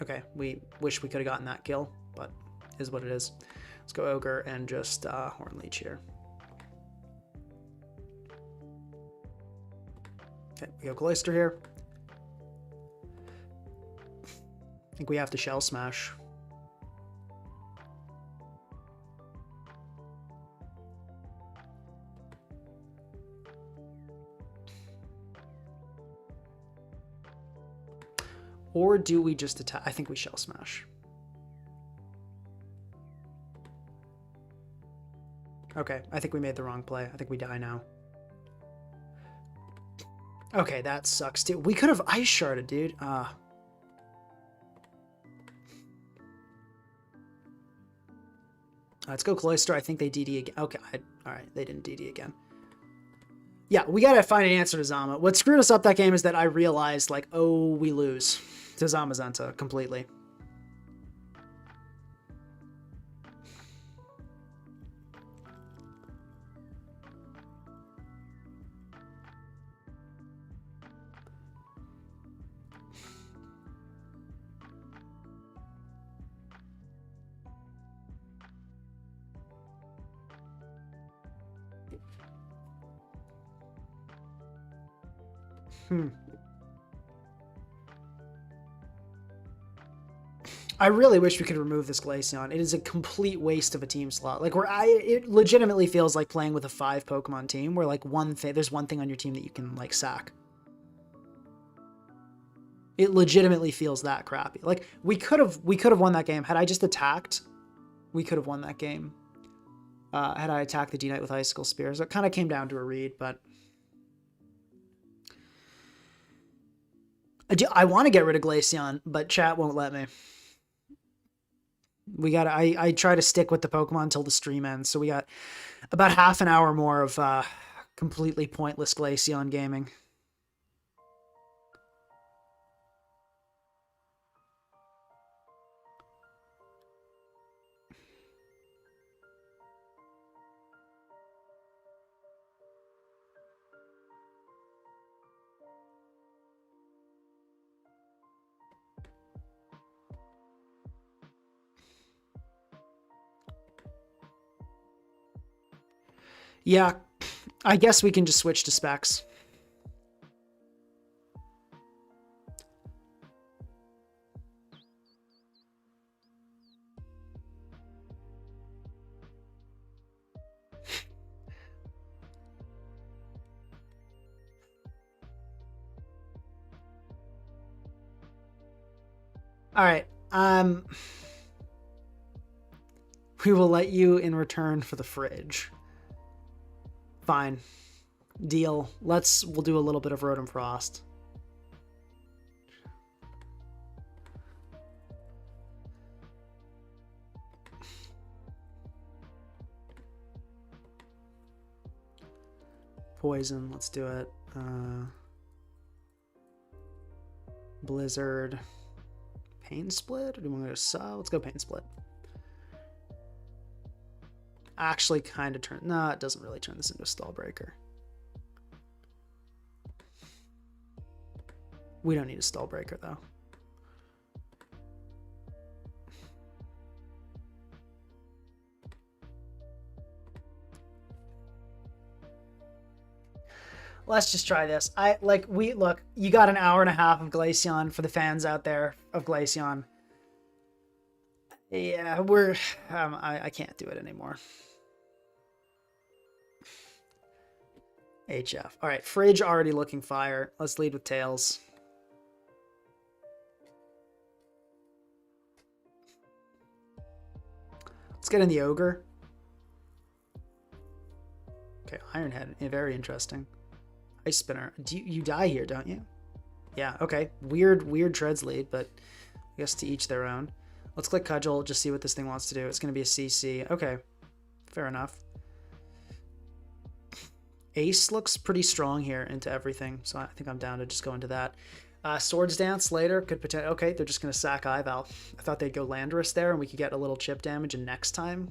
Speaker 1: Okay, we wish we could have gotten that kill, but is what it is. Let's go Ogre and just Horn Leech here. Okay, we go Cloyster here. I think we have to Shell Smash. Or do we just attack? I think we Shell Smash. Okay, I think we made the wrong play. I think we die now. Okay, that sucks too. We could have Ice Sharded, dude. Let's go Cloyster. I think they DD again. Okay, all right, they didn't DD again. Yeah, we gotta find an answer to Zama. What screwed us up that game is that I realized, like, oh, we lose to Zamazenta completely. I really wish we could remove this Glaceon. It is a complete waste of a team slot. Like, it legitimately feels like playing with a 5 Pokemon team where, like, there's one thing on your team that you can, like, sack. It legitimately feels that crappy. Like, we could have won that game. Had I just attacked, we could have won that game. Had I attacked the D-Knight with Icicle Spear. So it kind of came down to a read, but... I want to get rid of Glaceon, but chat won't let me. We got. I try to stick with the Pokemon until the stream ends, so we got about half an hour more of completely pointless Glaceon gaming. Yeah, I guess we can just switch to specs. All right. We will let you in return for the fridge. Fine. Deal. We'll do a little bit of Rodom-Frost. Poison, let's do it. Blizzard. Pain Split? Or do you want to go Saw? Let's go Pain Split. Actually kind of turn... No, it doesn't really turn this into a Stall Breaker. We don't need a Stall Breaker, though. Let's just try this. Look, you got an hour and a half of Glaceon for the fans out there of Glaceon. Yeah, I can't do it anymore. HF. All right, Fridge already looking fire. Let's lead with Tails. Let's get in the Ogre. Okay, Ironhead. Very interesting. Ice Spinner. You die here, don't you? Yeah, okay. Weird treads lead, but I guess to each their own. Let's click Cudgel, just see what this thing wants to do. It's going to be a CC. Okay, fair enough. Ace looks pretty strong here into everything, so I think I'm down to just go into that. Swords Dance later could potentially... Okay, they're just going to sack Ival. I thought they'd go Landorus there, and we could get a little chip damage, and next time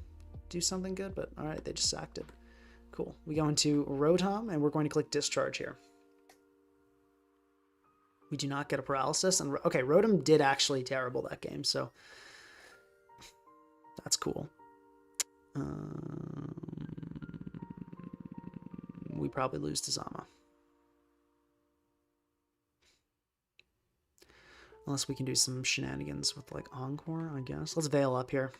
Speaker 1: do something good, but all right, they just sacked it. Cool. We go into Rotom, and we're going to click Discharge here. We do not get a paralysis. And okay, Rotom did actually terrible that game, so that's cool. We probably lose to Zama. Unless we can do some shenanigans with, like, Encore, I guess. Let's Veil up here.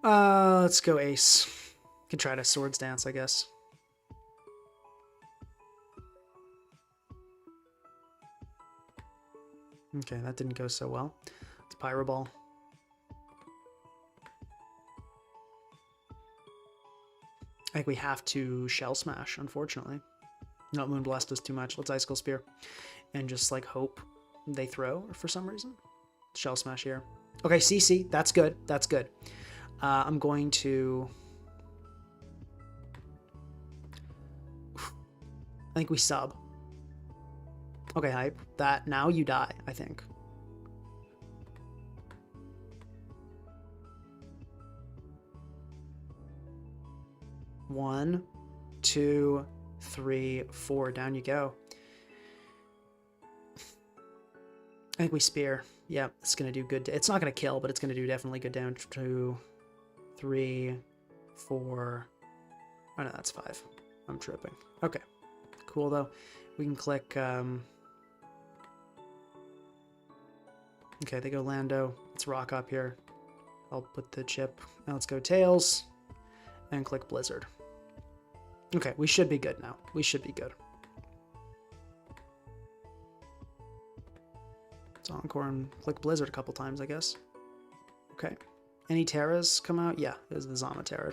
Speaker 1: Let's go Ace. Can try to Swords Dance, I guess. Okay, that didn't go so well. It's Pyro Ball. I think we have to Shell Smash, unfortunately. No, Moonblast does too much. Let's Icicle Spear. And just, like, hope they throw for some reason. Shell Smash here. Okay, CC. That's good. That's good. I'm going to... I think we sub. Okay, hype. That now you die, I think. One, two, three, four. Down you go. I think we spear. Yeah, it's gonna do good. It's not gonna kill, but it's gonna do definitely good down. 2, 3, 4. Oh no, that's 5. I'm tripping. Okay, cool though. We can click. Okay, they go Lando. Let's rock up here. I'll put the chip. Now let's go Tails, and click Blizzard. Okay, we should be good now. We should be good. Let's Encore and click Blizzard a couple times, I guess. Okay. Any Terras come out? Yeah, it was the Zama Terra.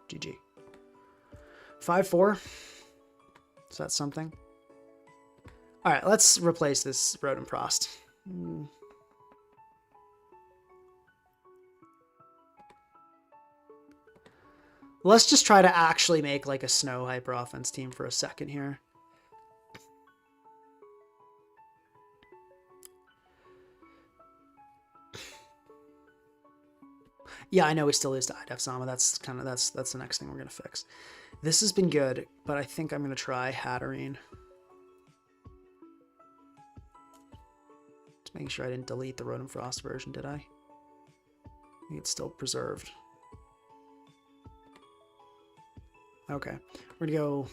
Speaker 1: GG. 5-4. Is that something? All right, let's replace this Rodom-Frost. Let's just try to actually make like a snow hyper offense team for a second here. Yeah, I know we still lose to IDEF Zama. That's the next thing we're gonna fix. This has been good, but I think I'm gonna try Hatterene. Just making sure I didn't delete the Rodom-Frost version, did I? I think it's still preserved. Okay, we're gonna go.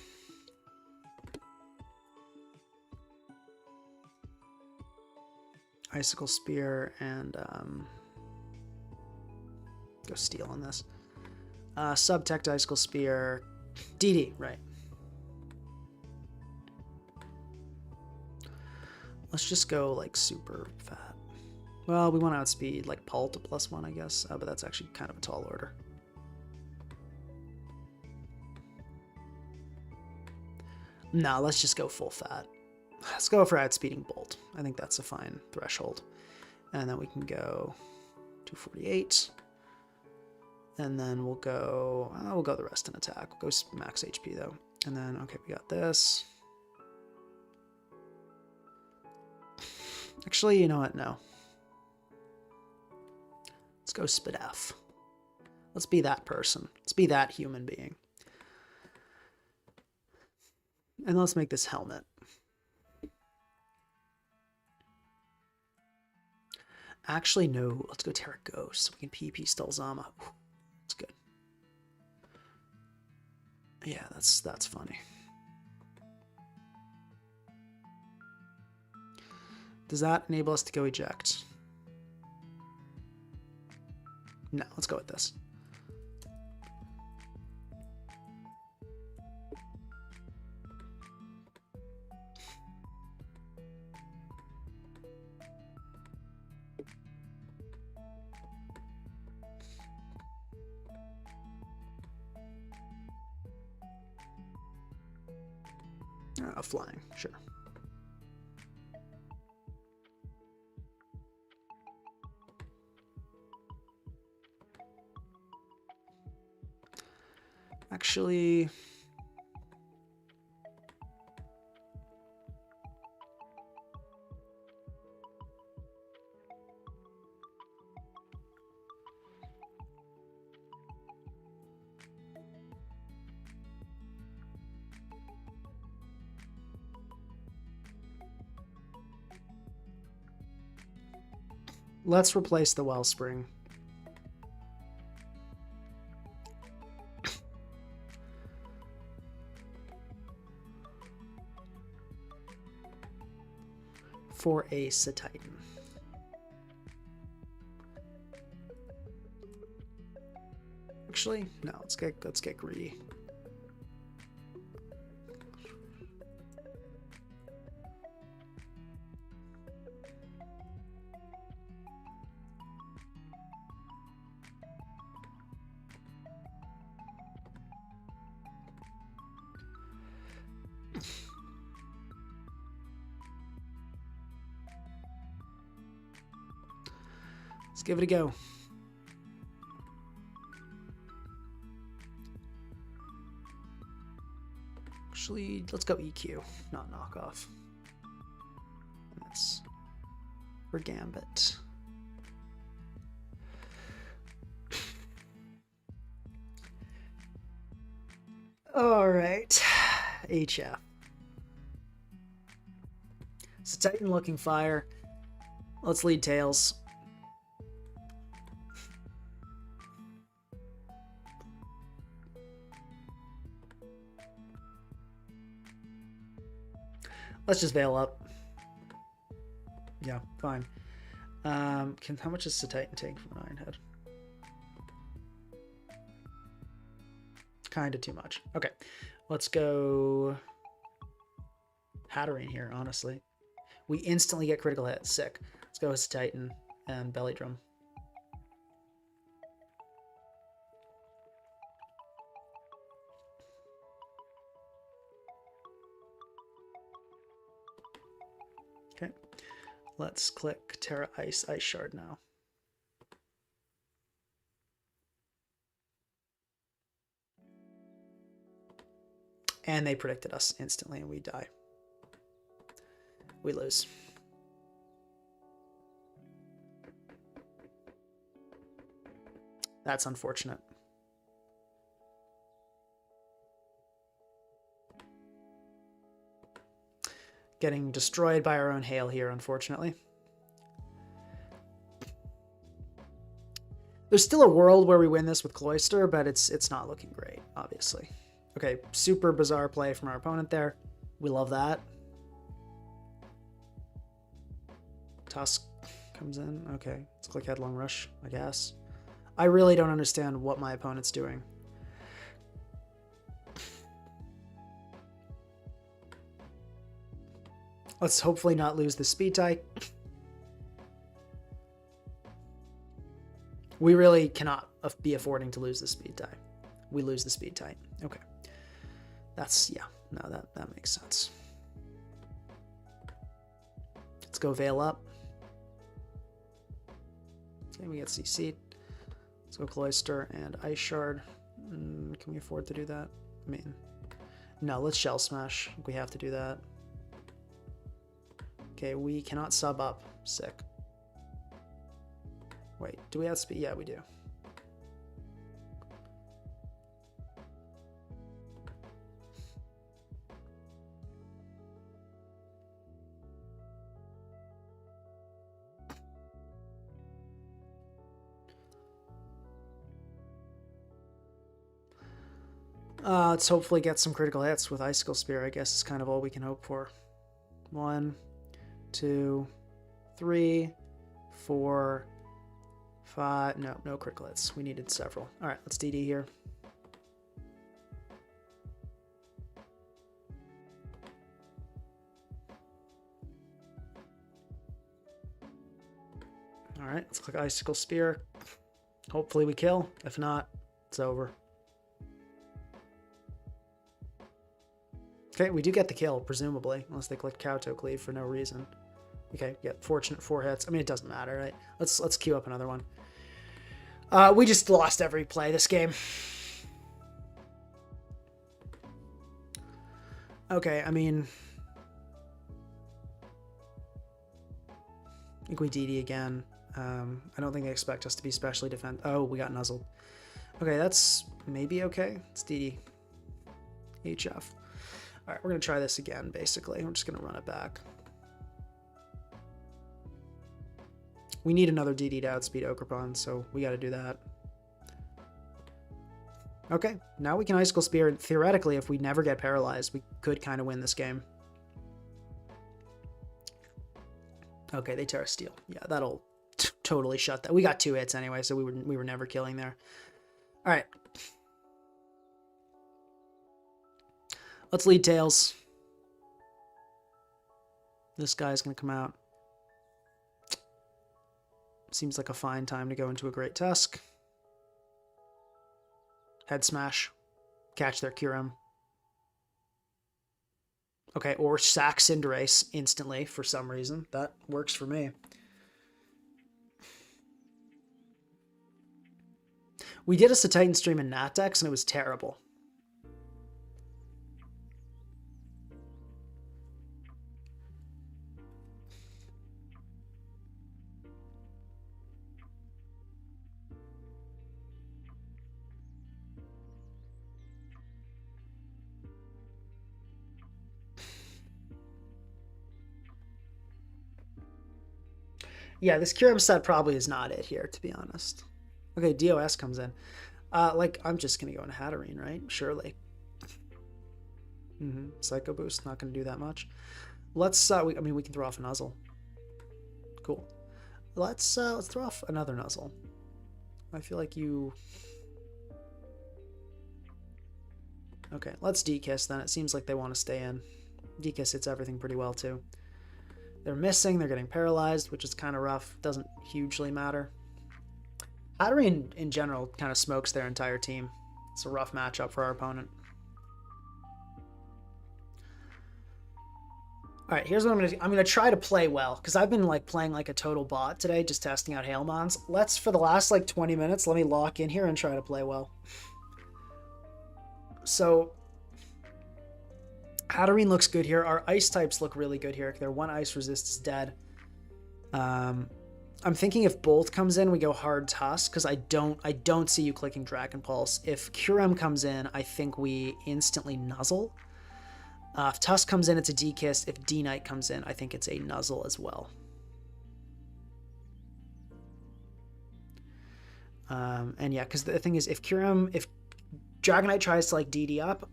Speaker 1: Icicle Spear and go Steel on this. Subtech Icicle Spear, DD, right. Let's just go like super fat. Well, we want to outspeed like Paul to +1, I guess, but that's actually kind of a tall order. No, let's just go full fat. Let's go for outspeeding Bolt. I think that's a fine threshold. And then we can go 248. And then we'll go the rest in attack. We'll go max HP though. And then, okay, we got this. Actually, you know what? No. Let's go Spadef. Let's be that person. Let's be that human being. And let's make this helmet. Actually, no. Let's go Terra Ghost so we can PP Still Zama. That's good. Yeah, that's funny. Does that enable us to go eject? No, let's go with this. Flying, sure. Actually, let's replace the Wellspring. For a Titan. Actually, no, let's get greedy. Let's give it a go. Actually, let's go EQ, not knockoff. And that's for Gambit. All right, HF. So Titan looking fire. Let's lead Tails. Let's just Veil up. Yeah, fine. How much does Titan take from an Iron Head? Kind of too much. Okay, let's go Hatterene here, honestly. We instantly get critical hit. Sick. Let's go with Titan and Belly Drum. Okay, let's click Terra Ice Shard now. And they predicted us instantly, and we die. We lose. That's unfortunate. Getting destroyed by our own hail here, unfortunately. There's still a world where we win this with Cloyster, but it's not looking great, obviously. Okay, super bizarre play from our opponent there. We love that. Tusk comes in. Okay, let's click Headlong Rush, I guess. I really don't understand what my opponent's doing. Let's hopefully not lose the speed type. We really cannot be affording to lose the speed type. We lose the speed type. Okay. That's, yeah, no, that makes sense. Let's go Veil up. Okay, we get CC'd. Let's go Cloyster and Ice Shard. Can we afford to do that? I mean, no, let's Shell Smash. I think we have to do that. Okay, we cannot sub up. Sick. Wait, do we have speed? Yeah, we do. Let's hopefully get some critical hits with Icicle Spear, I guess is kind of all we can hope for. 1, 2, 3, 4, 5. No critical hits. We needed several. All right, let's DD here. All right, let's click Icicle Spear. Hopefully we kill. If not, it's over. Okay, we do get the kill, presumably, unless they click Kowtow Cleave for no reason. Okay, yeah, fortunate 4 hits. I mean, it doesn't matter, right? Let's queue up another one. We just lost every play this game. Okay, I mean, I think we DD again. I don't think they expect us to be specially defend. Oh, we got nuzzled. Okay, that's maybe okay. It's DD. HF. All right, we're going to try this again, basically. We're just going to run it back. We need another DD to outspeed Okrapon, so we got to do that. Okay, now we can Icicle Spear, and theoretically, if we never get paralyzed, we could kind of win this game. Okay, they Terra Steel. Yeah, that'll totally shut that. We got 2 hits anyway, so we were never killing there. All right. Let's lead Tails. This guy's going to come out. Seems like a fine time to go into a Great Tusk. Head Smash. Catch their Kyurem. Okay, or sack Cinderace instantly for some reason. That works for me. We did a Titan stream in Nat decks, and it was terrible. Yeah, this Kyurem set probably is not it here, to be honest. Okay, DOS comes in. Like, I'm just going to go into Hatterene, right? Surely. Psycho Boost, not going to do that much. Let's, I mean, we can throw off a Nuzzle. Cool. Let's throw off another Nuzzle. I feel like you... Okay, let's D-Kiss then. It seems like they want to stay in. D-Kiss hits everything pretty well, too. They're missing, they're getting paralyzed, which is kind of rough. Doesn't hugely matter. Hatterene, in general, kind of smokes their entire team. It's a rough matchup for our opponent. All right, here's what I'm gonna try to play well, because I've been like playing like a total bot today, just testing out Hailmons. Let's, for the last like 20 minutes, let me lock in here and try to play well. So Hatterene looks good here. Our ice types look really good here. Their one ice resist is dead. I'm thinking if Bolt comes in, we go hard Tusk, because I don't see you clicking Dragon Pulse. If Kyurem comes in, I think we instantly Nuzzle. If Tusk comes in, it's a D-Kiss. If D-Knight comes in, I think it's a Nuzzle as well. And yeah, because the thing is, if Dragonite tries to like DD up,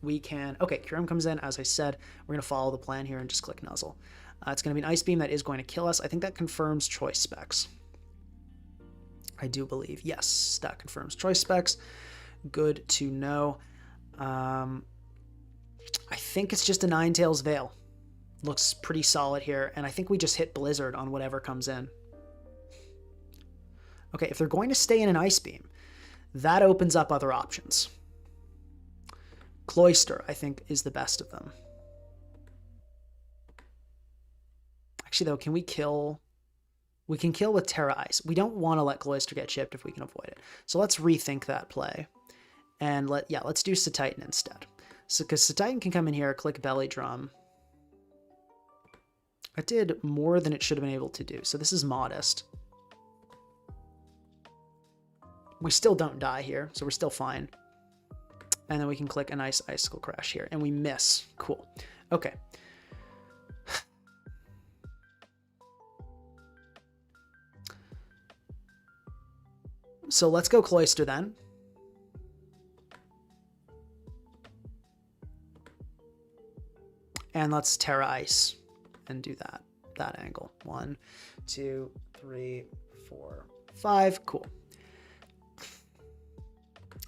Speaker 1: we can... Okay, Kyurem comes in. As I said, we're going to follow the plan here and just click Nuzzle. It's going to be an Ice Beam that is going to kill us. I think that confirms Choice Specs. I do believe. Yes, that confirms Choice Specs. Good to know. I think it's just a Ninetales Veil. Looks pretty solid here. And I think we just hit Blizzard on whatever comes in. Okay, if they're going to stay in an Ice Beam, that opens up other options. Cloyster, I think, is the best of them. Actually, though, can we kill... We can kill with Terra Ice. We don't want to let Cloyster get chipped if we can avoid it. So let's rethink that play. And let's do Satitan instead. So, because Satitan can come in here, click Belly Drum. It did more than it should have been able to do. So this is modest. We still don't die here, so we're still fine. And then we can click a nice Icicle Crash here, and we miss. Cool. Okay. So let's go Cloyster then. And let's Terra Ice and do that angle. 1, 2, 3, 4, 5. Cool.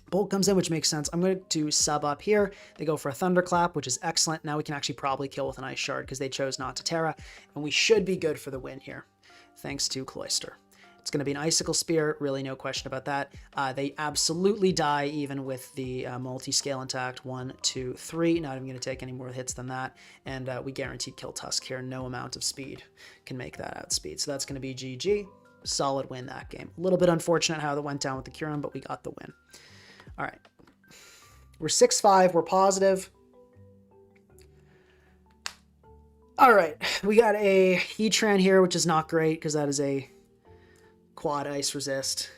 Speaker 1: Bolt comes in, which makes sense. I'm going to sub up here. They go for a Thunderclap, which is excellent. Now we can actually probably kill with an Ice Shard because they chose not to Terra. And we should be good for the win here, thanks to Cloyster. It's going to be an Icicle Spear, really no question about that. They absolutely die even with the multi-scale intact. 1, 2, 3. Not even going to take any more hits than that. And we guaranteed kill Tusk here. No amount of speed can make that outspeed. So that's going to be GG. Solid win that game. A little bit unfortunate how that went down with the Kyurem, but we got the win. All right. We're 6-5. We're positive. All right. We got a Heatran here, which is not great because that is a quad ice resist.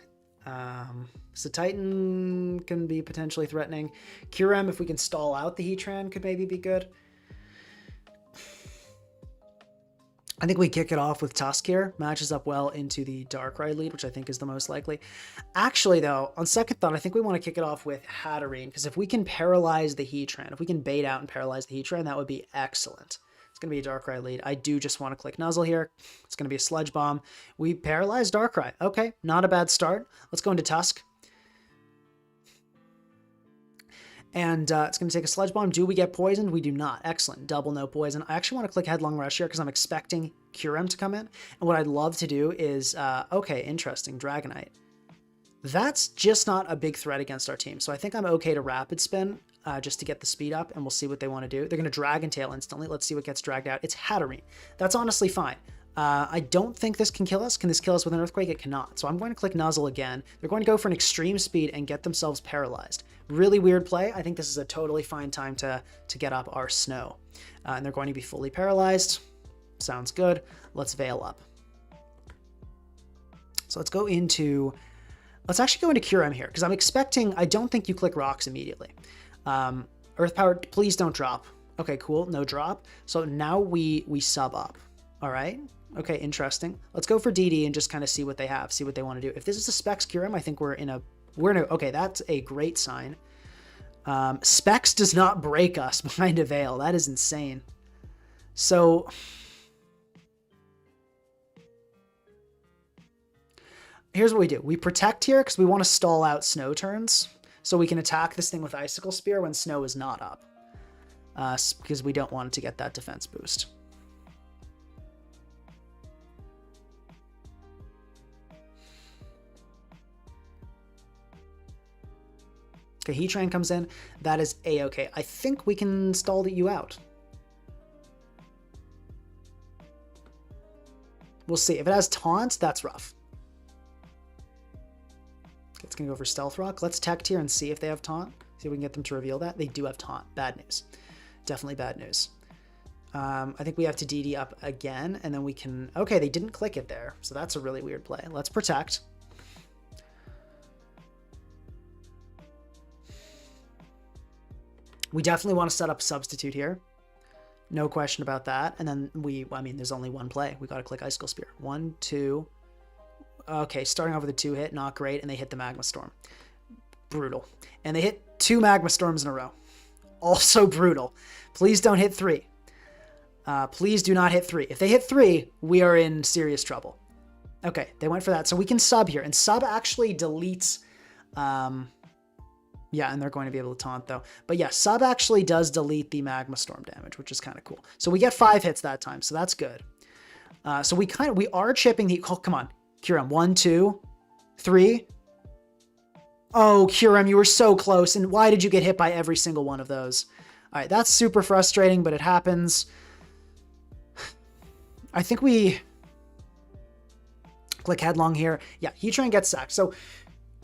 Speaker 1: So Titan can be potentially threatening. Kyurem, if we can stall out the Heatran, could maybe be good. I think we kick it off with Tusk here. Matches up well into the Darkrai lead, which I think is the most likely. Actually, though, on second thought, I think we want to kick it off with Hatterene, because if we can paralyze the Heatran, if we can bait out and paralyze the Heatran, that would be excellent. It's going to be a Darkrai lead. I do just want to click Nuzzle here. It's going to be a Sludge Bomb. We paralyze Darkrai. Okay, not a bad start. Let's go into Tusk. And it's going to take a Sludge Bomb. Do we get poisoned? We do not. Excellent. Double no poison. I actually want to click Headlong Rush here because I'm expecting Kyurem to come in. And what I'd love to do is, okay, interesting, Dragonite. That's just not a big threat against our team. So I think I'm okay to Rapid Spin just to get the speed up, and we'll see what they want to do. They're going to Dragon Tail instantly. Let's see what gets dragged out. It's Hatterene. That's honestly fine. I don't think this can kill us. Can this kill us with an Earthquake? It cannot. So I'm going to click Nuzzle again. They're going to go for an extreme speed and get themselves paralyzed. Really weird play. I think this is a totally fine time to get up our snow. And they're going to be fully paralyzed. Sounds good. Let's Veil up. So let's go into... Let's actually go into Cure M here, because I'm expecting... I don't think you click Rocks immediately. Earth Power, please don't drop. Okay, cool. No drop. So now we sub up. All right. Okay, interesting. Let's go for DD and just kind of see what they have, see what they want to do. If this is a Specs Cure M, I think we're in a... Okay, that's a great sign. Specs does not break us behind a Veil. That is insane. So... Here's what we do. We protect here because we want to stall out snow turns so we can attack this thing with Icicle Spear when snow is not up. Because we don't want it to get that defense boost. Okay, Heat Train comes in. That is A-okay. I think we can stall you out. We'll see. If it has Taunt, that's rough. It's going to go for Stealth Rock. Let's Tech Tier and see if they have Taunt. See if we can get them to reveal that. They do have Taunt. Bad news. Definitely bad news. I think we have to DD up again, and then we can... Okay, they didn't click it there, so that's a really weird play. Let's Protect. We definitely want to set up Substitute here. No question about that. And then I mean, there's only one play. We got to click Icicle Spear. 1, 2... Okay, starting off with a 2-hit, not great, and they hit the Magma Storm. Brutal. And they hit 2 Magma Storms in a row. Also brutal. Please don't hit 3. Please do not hit 3. If they hit 3, we are in serious trouble. Okay, they went for that. So we can sub here, and sub actually deletes... Yeah, and they're going to be able to taunt, though. But yeah, sub actually does delete the Magma Storm damage, which is kind of cool. So we get 5 hits that time, so that's good. So we are chipping the... Oh, come on. Kyurem, 1, 2, 3. Oh, Kyurem, you were so close. And why did you get hit by every single one of those? All right, that's super frustrating, but it happens. I think we click Headlong here. Yeah, Heatran gets sacked. So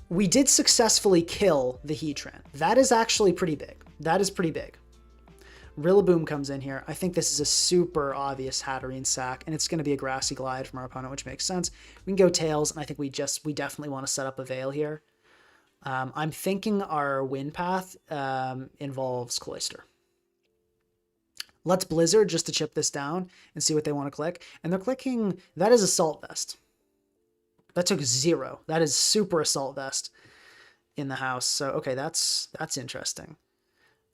Speaker 1: we did successfully kill the Heatran. That is actually pretty big. That is pretty big. Rillaboom comes in here. I think this is a super obvious Hatterene sack, and it's going to be a Grassy Glide from our opponent, which makes sense. We can go Tails, and I think we definitely want to set up a Veil here. I'm thinking our win path involves Cloyster. Let's Blizzard just to chip this down and see what they want to click. And they're clicking... That is Assault Vest. That took 0. That is super Assault Vest in the house. So, okay, that's interesting.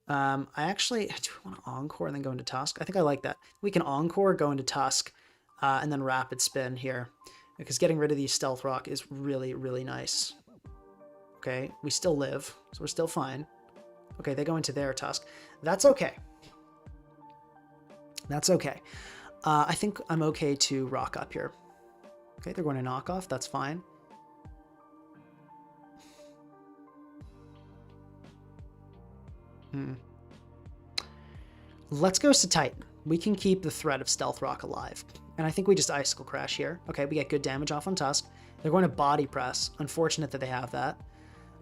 Speaker 1: I actually... Do we want to Encore and then go into Tusk? I think I like that. We can Encore, go into Tusk, and then Rapid Spin here. Because getting rid of these Stealth Rock is really, really nice. Okay, we still live, so we're still fine. Okay, they go into their Tusk. That's okay. That's okay. I think I'm okay to rock up here. Okay, they're going to knock off. That's fine. Let's go to Titan. We can keep the threat of Stealth Rock alive. And I think we just Icicle Crash here. Okay, we get good damage off on Tusk. They're going to Body Press. Unfortunate that they have that.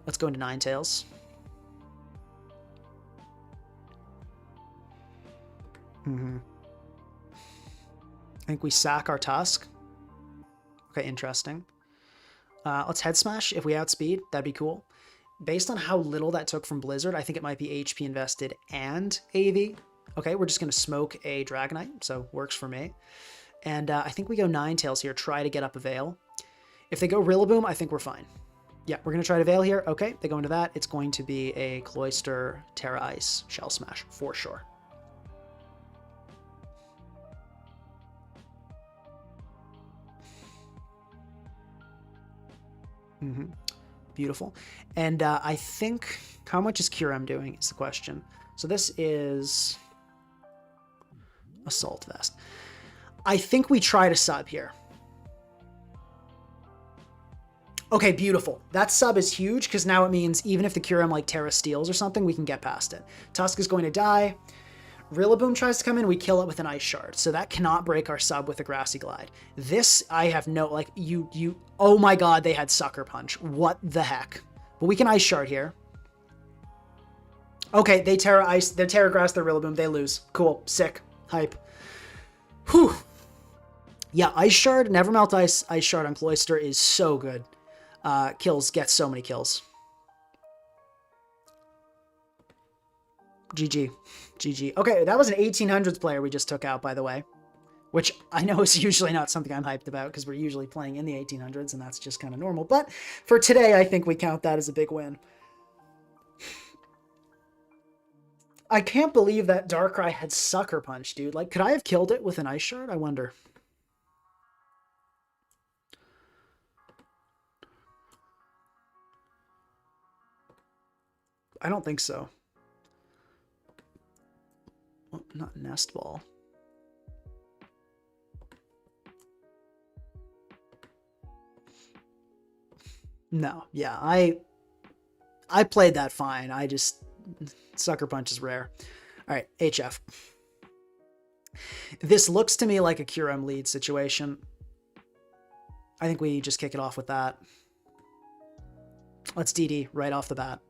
Speaker 1: Let's go into Ninetales. I think we sack our Tusk. Okay, interesting. Let's Head Smash. If we outspeed, that'd be cool. Based on how little that took from Blizzard, I think it might be HP invested and AV. Okay, we're just going to smoke a Dragonite, so works for me. And I think we go Ninetales here, try to get up a Veil. If they go Rillaboom, I think we're fine. Yeah, we're going to try to Veil here. Okay, they go into that. It's going to be a Cloyster, Terra Ice, Shell Smash, for sure. Beautiful. And I think... How much is Kyurem doing is the question. So this is... Assault Vest. I think we try to sub here. Okay, beautiful. That sub is huge because now it means even if the Kyurem like Terra steals or something, we can get past it. Tusk is going to die. Rillaboom tries to come in, we kill it with an Ice Shard. So that cannot break our sub with a Grassy Glide. This, I have no, like, oh my god, they had Sucker Punch. What the heck? But we can Ice Shard here. Okay, they Terra Grass their Rillaboom, they lose. Cool, sick, hype. Whew. Yeah, Ice Shard, Never Melt Ice Shard on Cloyster is so good. Gets so many kills. GG. GG. Okay, that was an 1800s player we just took out, by the way. Which I know is usually not something I'm hyped about, because we're usually playing in the 1800s, and that's just kind of normal. But for today, I think we count that as a big win. I can't believe that Darkrai had Sucker Punch, dude. Like, could I have killed it with an Ice Shard? I wonder. I don't think so. Well, not Nest Ball. No, yeah, I played that fine. I just... Sucker Punch is rare. All right, HF. This looks to me like a Kyurem lead situation. I think we just kick it off with that. Let's DD right off the bat.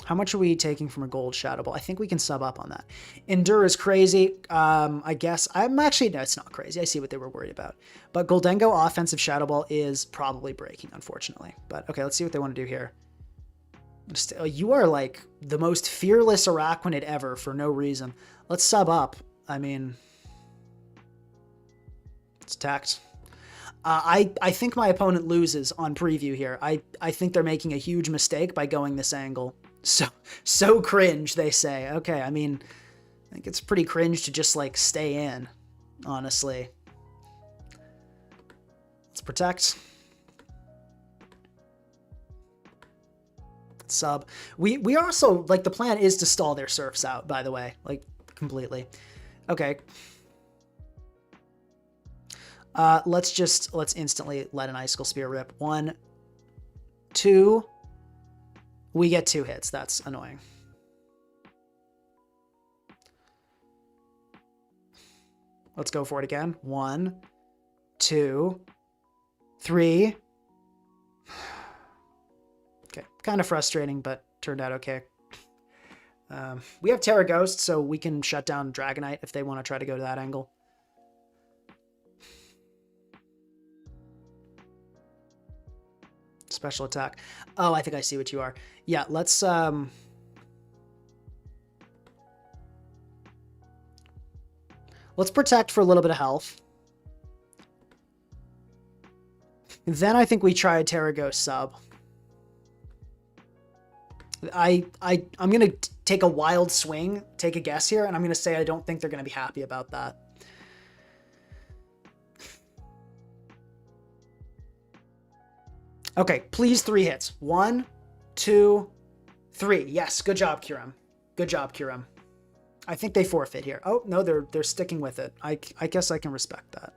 Speaker 1: How much are we taking from a gold Shadow Ball? I think we can sub up on that. Endure is crazy. I guess I'm actually, no, it's not crazy. I see what they were worried about. But Goldengo offensive Shadow Ball is probably breaking, unfortunately. But okay, let's see what they want to do here. You are like the most fearless Araquanid ever for no reason. Let's sub up. I mean, it's attacked. I think my opponent loses on preview here. I think they're making a huge mistake by going this angle. So cringe, they say. Okay, I mean, I think it's pretty cringe to just, like, stay in, honestly. Let's protect. Sub. We also, like, the plan is to stall their Surfs out, by the way. Like, completely. Okay. Let's instantly let an Icicle Spear rip. 1, 2... We get 2 hits. That's annoying. Let's go for it again. 1, 2, 3. Okay, kind of frustrating, but turned out okay. We have Terra Ghost, so we can shut down Dragonite if they want to try to go to that angle. Special attack. Oh, I think I see what you are. Yeah, let's protect for a little bit of health. Then I think we try a Terra Ghost sub. I'm gonna take a wild swing, take a guess here, and I'm gonna say I don't think they're gonna be happy about that. Okay, please 3 hits. 1, 2, 3. Yes, good job, Kyurem. Good job, Kyurem. I think they forfeit here. Oh, no, they're sticking with it. I guess I can respect that.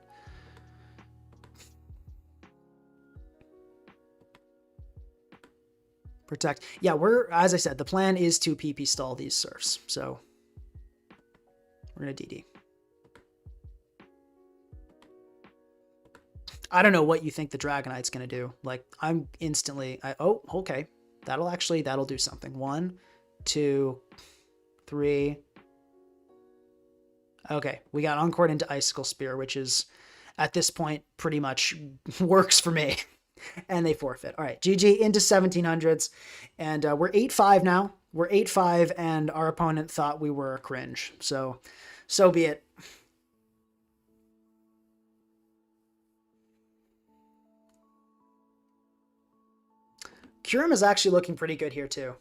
Speaker 1: Protect. Yeah, as I said, the plan is to PP stall these Surfs, so we're going to DD. I don't know what you think the Dragonite's going to do. Like, I'm instantly... oh, okay. That'll do something. 1, 2, 3. Okay, we got Encored into Icicle Spear, which is, at this point, pretty much works for me. And they forfeit. All right, GG into 1700s. And we're 8-5 now. We're 8-5, and our opponent thought we were a cringe. So be it. Kyurem is actually looking pretty good here, too.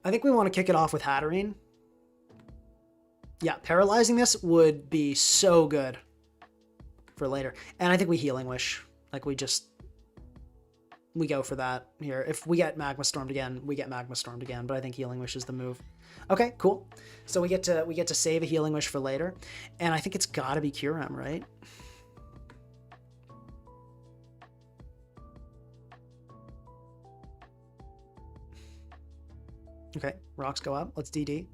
Speaker 1: I think we want to kick it off with Hatterene. Yeah, paralyzing this would be so good for later. And I think we Healing Wish. Like, we just... we go for that here. If we get Magma Stormed again, we get Magma Stormed again, but I think Healing Wish is the move. Okay, cool. So we get to save a Healing Wish for later, and I think it's got to be Kyurem, right? Okay, rocks go up. Let's DD.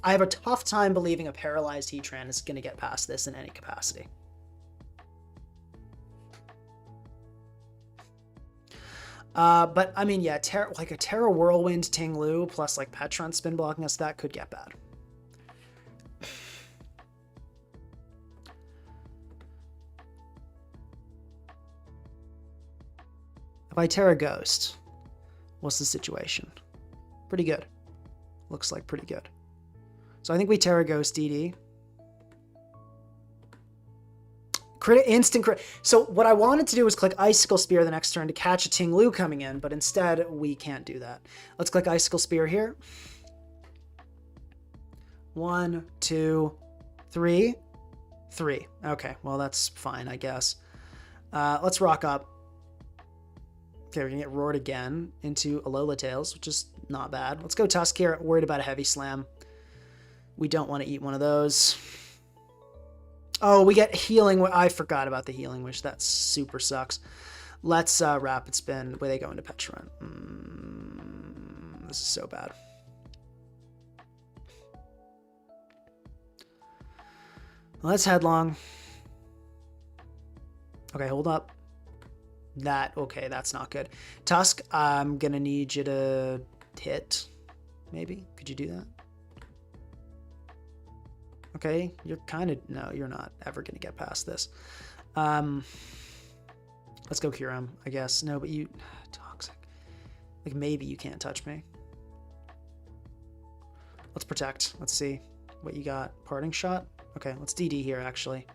Speaker 1: I have a tough time believing a paralyzed Heatran is going to get past this in any capacity. But I mean, yeah, like a Terra Whirlwind Ting-Lu plus like Petron spin blocking us, that could get bad. If I Terra Ghost, what's the situation? Pretty good. Looks like pretty good. So I think we Terra Ghost DD. Instant crit. So what I wanted to do was click Icicle Spear the next turn to catch a Ting-Lu coming in, but instead we can't do that. Let's click Icicle Spear here. 1, 2, 3. 3. Okay, well that's fine, I guess. Let's rock up. Okay, we're gonna get roared again into Alola Tails, which is not bad. Let's go Tusk here. Worried about a Heavy Slam. We don't want to eat one of those. Oh, we get Healing. I forgot about the Healing Wish. That super sucks. Let's Rapid Spin. Where they go into Petron. This is so bad. Let's Headlong. Okay, hold up. Okay, that's not good. Tusk, I'm going to need you to hit. Maybe? Could you do that? Okay, you're kind of... No, you're not ever going to get past this. Let's go Kyurem, I guess. No, but you... Toxic. Like, maybe you can't touch me. Let's Protect. Let's see what you got. Parting Shot? Okay, let's DD here, actually.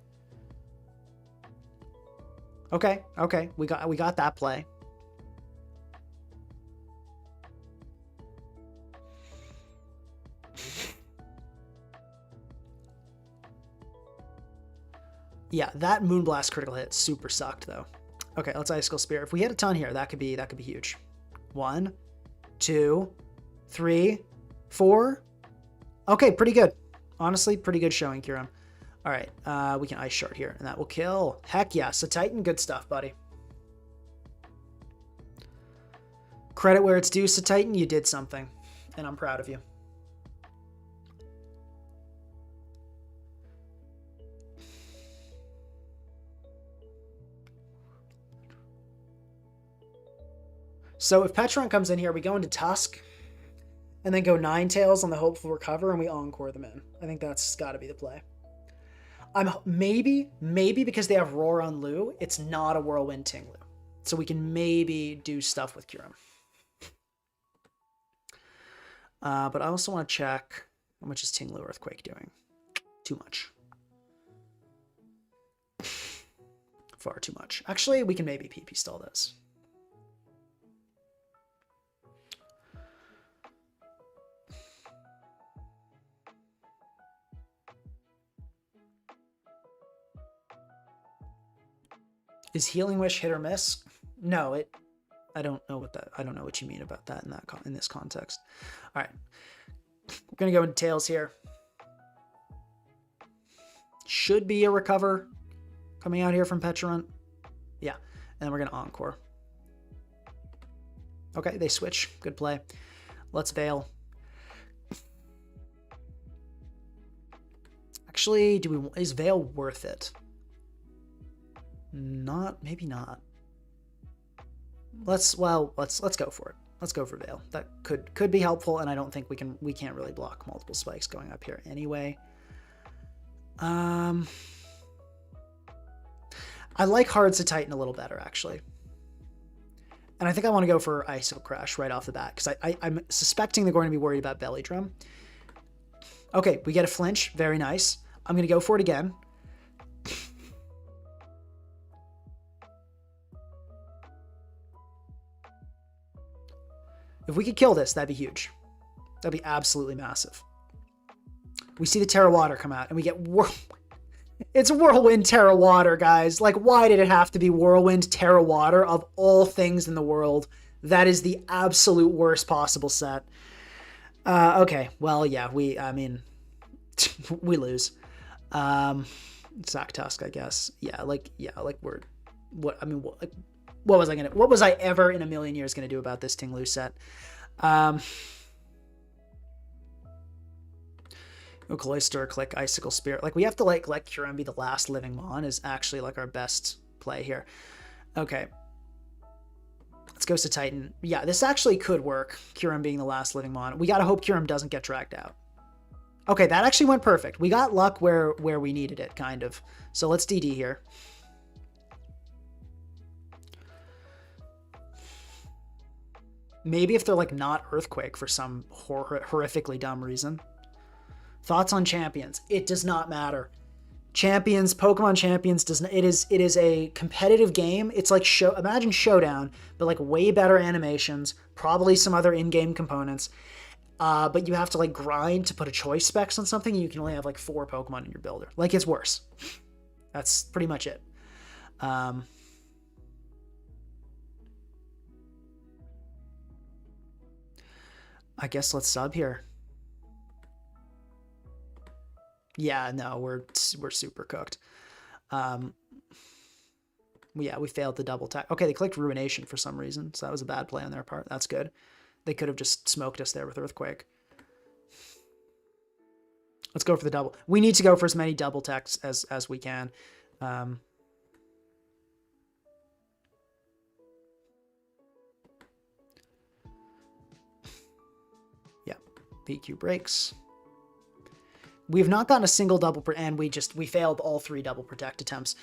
Speaker 1: Okay, okay. We got that play. Yeah, that Moonblast critical hit super sucked though. Okay, let's Icicle Spear. If we hit a ton here, that could be huge. 1, 2, 3, 4. Okay, pretty good. Honestly, pretty good showing, Kyurem. All right, we can Ice Shard here, and that will kill. Heck yeah, so Titan, good stuff, buddy. Credit where it's due, so Titan, you did something, and I'm proud of you. So if Petron comes in here, we go into Tusk, and then go Ninetales on the Hopeful Recover, and we Encore them in. I think that's got to be the play. Maybe because they have Roar on Lu, it's not a Whirlwind Ting-Lu. So we can maybe do stuff with Kyurem. But I also want to check how much is Ting-Lu Earthquake doing. Too much. Far too much. Actually, we can maybe PP stall this. Is Healing Wish hit or miss? No, I don't know what you mean about that in this context. All right, we're gonna go into Tails here. Should be a recover coming out here from Petron. Yeah, and then we're gonna Encore. Okay, they switch. Good play. Let's Veil. Actually, is Veil worth it? Maybe not. Let's go for it. Let's go for Veil. That could be helpful, and I don't think we can't really block multiple spikes going up here anyway. I like Hards to Titan a little better, actually. And I think I want to go for ISO Crash right off the bat, because I'm suspecting they're going to be worried about Belly Drum. Okay, we get a flinch. Very nice. I'm going to go for it again. If we could kill this, that'd be huge. That'd be absolutely massive. We see the Terra Water come out, and we get It's Whirlwind Terra Water, guys. Like, why did it have to be Whirlwind Terra Water of all things in the world? That is the absolute worst possible set. Okay, well, yeah, we lose. Sack Tusk, I guess. What was I ever in a million years gonna do about this Ting-Lu set? Cloister, click, Icicle Spirit. Like, we have to let Kyurem be the last living Mon is actually like our best play here. Okay. Let's Ghost of Titan. Yeah, this actually could work. Kyurem being the last living Mon. We gotta hope Kyurem doesn't get dragged out. Okay, that actually went perfect. We got luck where we needed it, kind of. So let's DD here. Maybe if they're like not Earthquake for some horrifically dumb reason. Thoughts on champions? It does not matter. Champions, Pokemon Champions doesn't. It is a competitive game. It's like imagine Showdown, but like way better animations, probably some other in-game components. But you have to like grind to put a choice specs on something. And you can only have like 4 Pokemon in your builder. Like, it's worse. That's pretty much it. I guess let's sub here. Yeah, no, we're super cooked. Yeah, we failed the double tap. Okay, they clicked Ruination for some reason, so that was a bad play on their part. That's good. They could have just smoked us there with Earthquake. Let's go for the double. We need to go for as many double techs as we can. Yeah, PQ breaks. We have not gotten a single double, and we failed all 3 double protect attempts.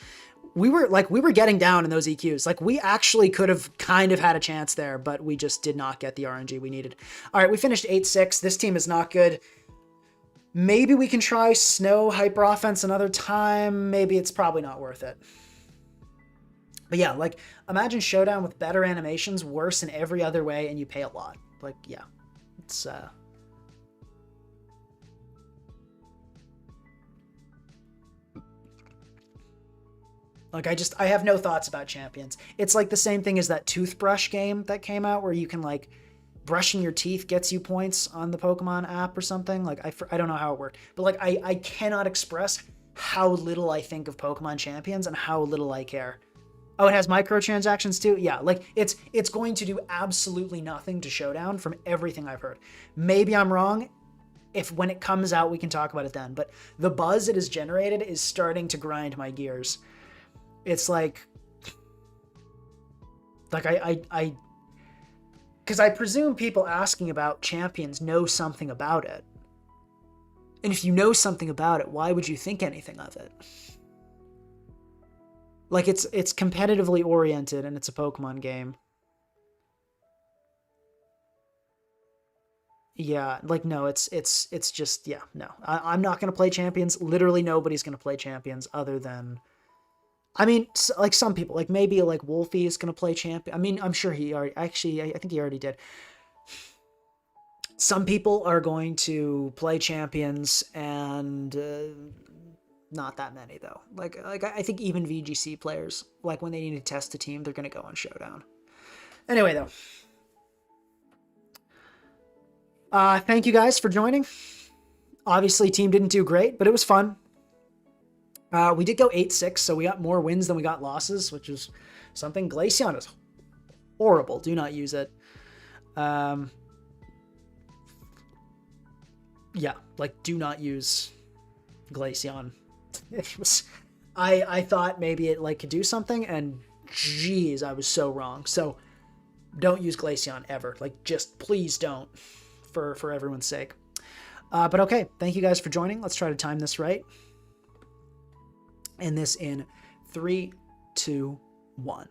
Speaker 1: We were getting down in those EQs. Like, we actually could have kind of had a chance there, but we just did not get the RNG we needed. All right, we finished 8-6. This team is not good. Maybe we can try Snow Hyper Offense another time. Maybe it's probably not worth it. But yeah, like, imagine Showdown with better animations, worse in every other way, and you pay a lot. Like, yeah, it's like, I have no thoughts about champions. It's like the same thing as that toothbrush game that came out where you can, like, brushing your teeth gets you points on the Pokemon app or something. Like, I don't know how it worked. But, like, I cannot express how little I think of Pokemon champions and how little I care. Oh, it has microtransactions too? Yeah, like, it's going to do absolutely nothing to Showdown from everything I've heard. Maybe I'm wrong. If when it comes out, we can talk about it then. But the buzz it has generated is starting to grind my gears. It's like because I presume people asking about champions know something about it. And if you know something about it, why would you think anything of it? Like, it's competitively oriented and it's a Pokemon game. Yeah, like, no, it's just, yeah, no. I'm not going to play champions. Literally nobody's going to play champions other than... I mean, like, some people, like, maybe, like, Wolfie is going to play champion. I mean, I'm sure he already... Actually, I think he already did. Some people are going to play champions, and not that many, though. Like I think even VGC players, like, when they need to test a team, they're going to go on Showdown. Anyway, though. Thank you guys for joining. Obviously, team didn't do great, but it was fun. We did go 8-6, so we got more wins than we got losses, which is something. Glaceon is horrible. Do not use it. Yeah, like, do not use Glaceon. It was, I thought maybe it, like, could do something, and geez, I was so wrong. So don't use Glaceon ever. Like, just please don't, for everyone's sake. But okay, thank you guys for joining. Let's try to time this right. And this in 3, 2, 1.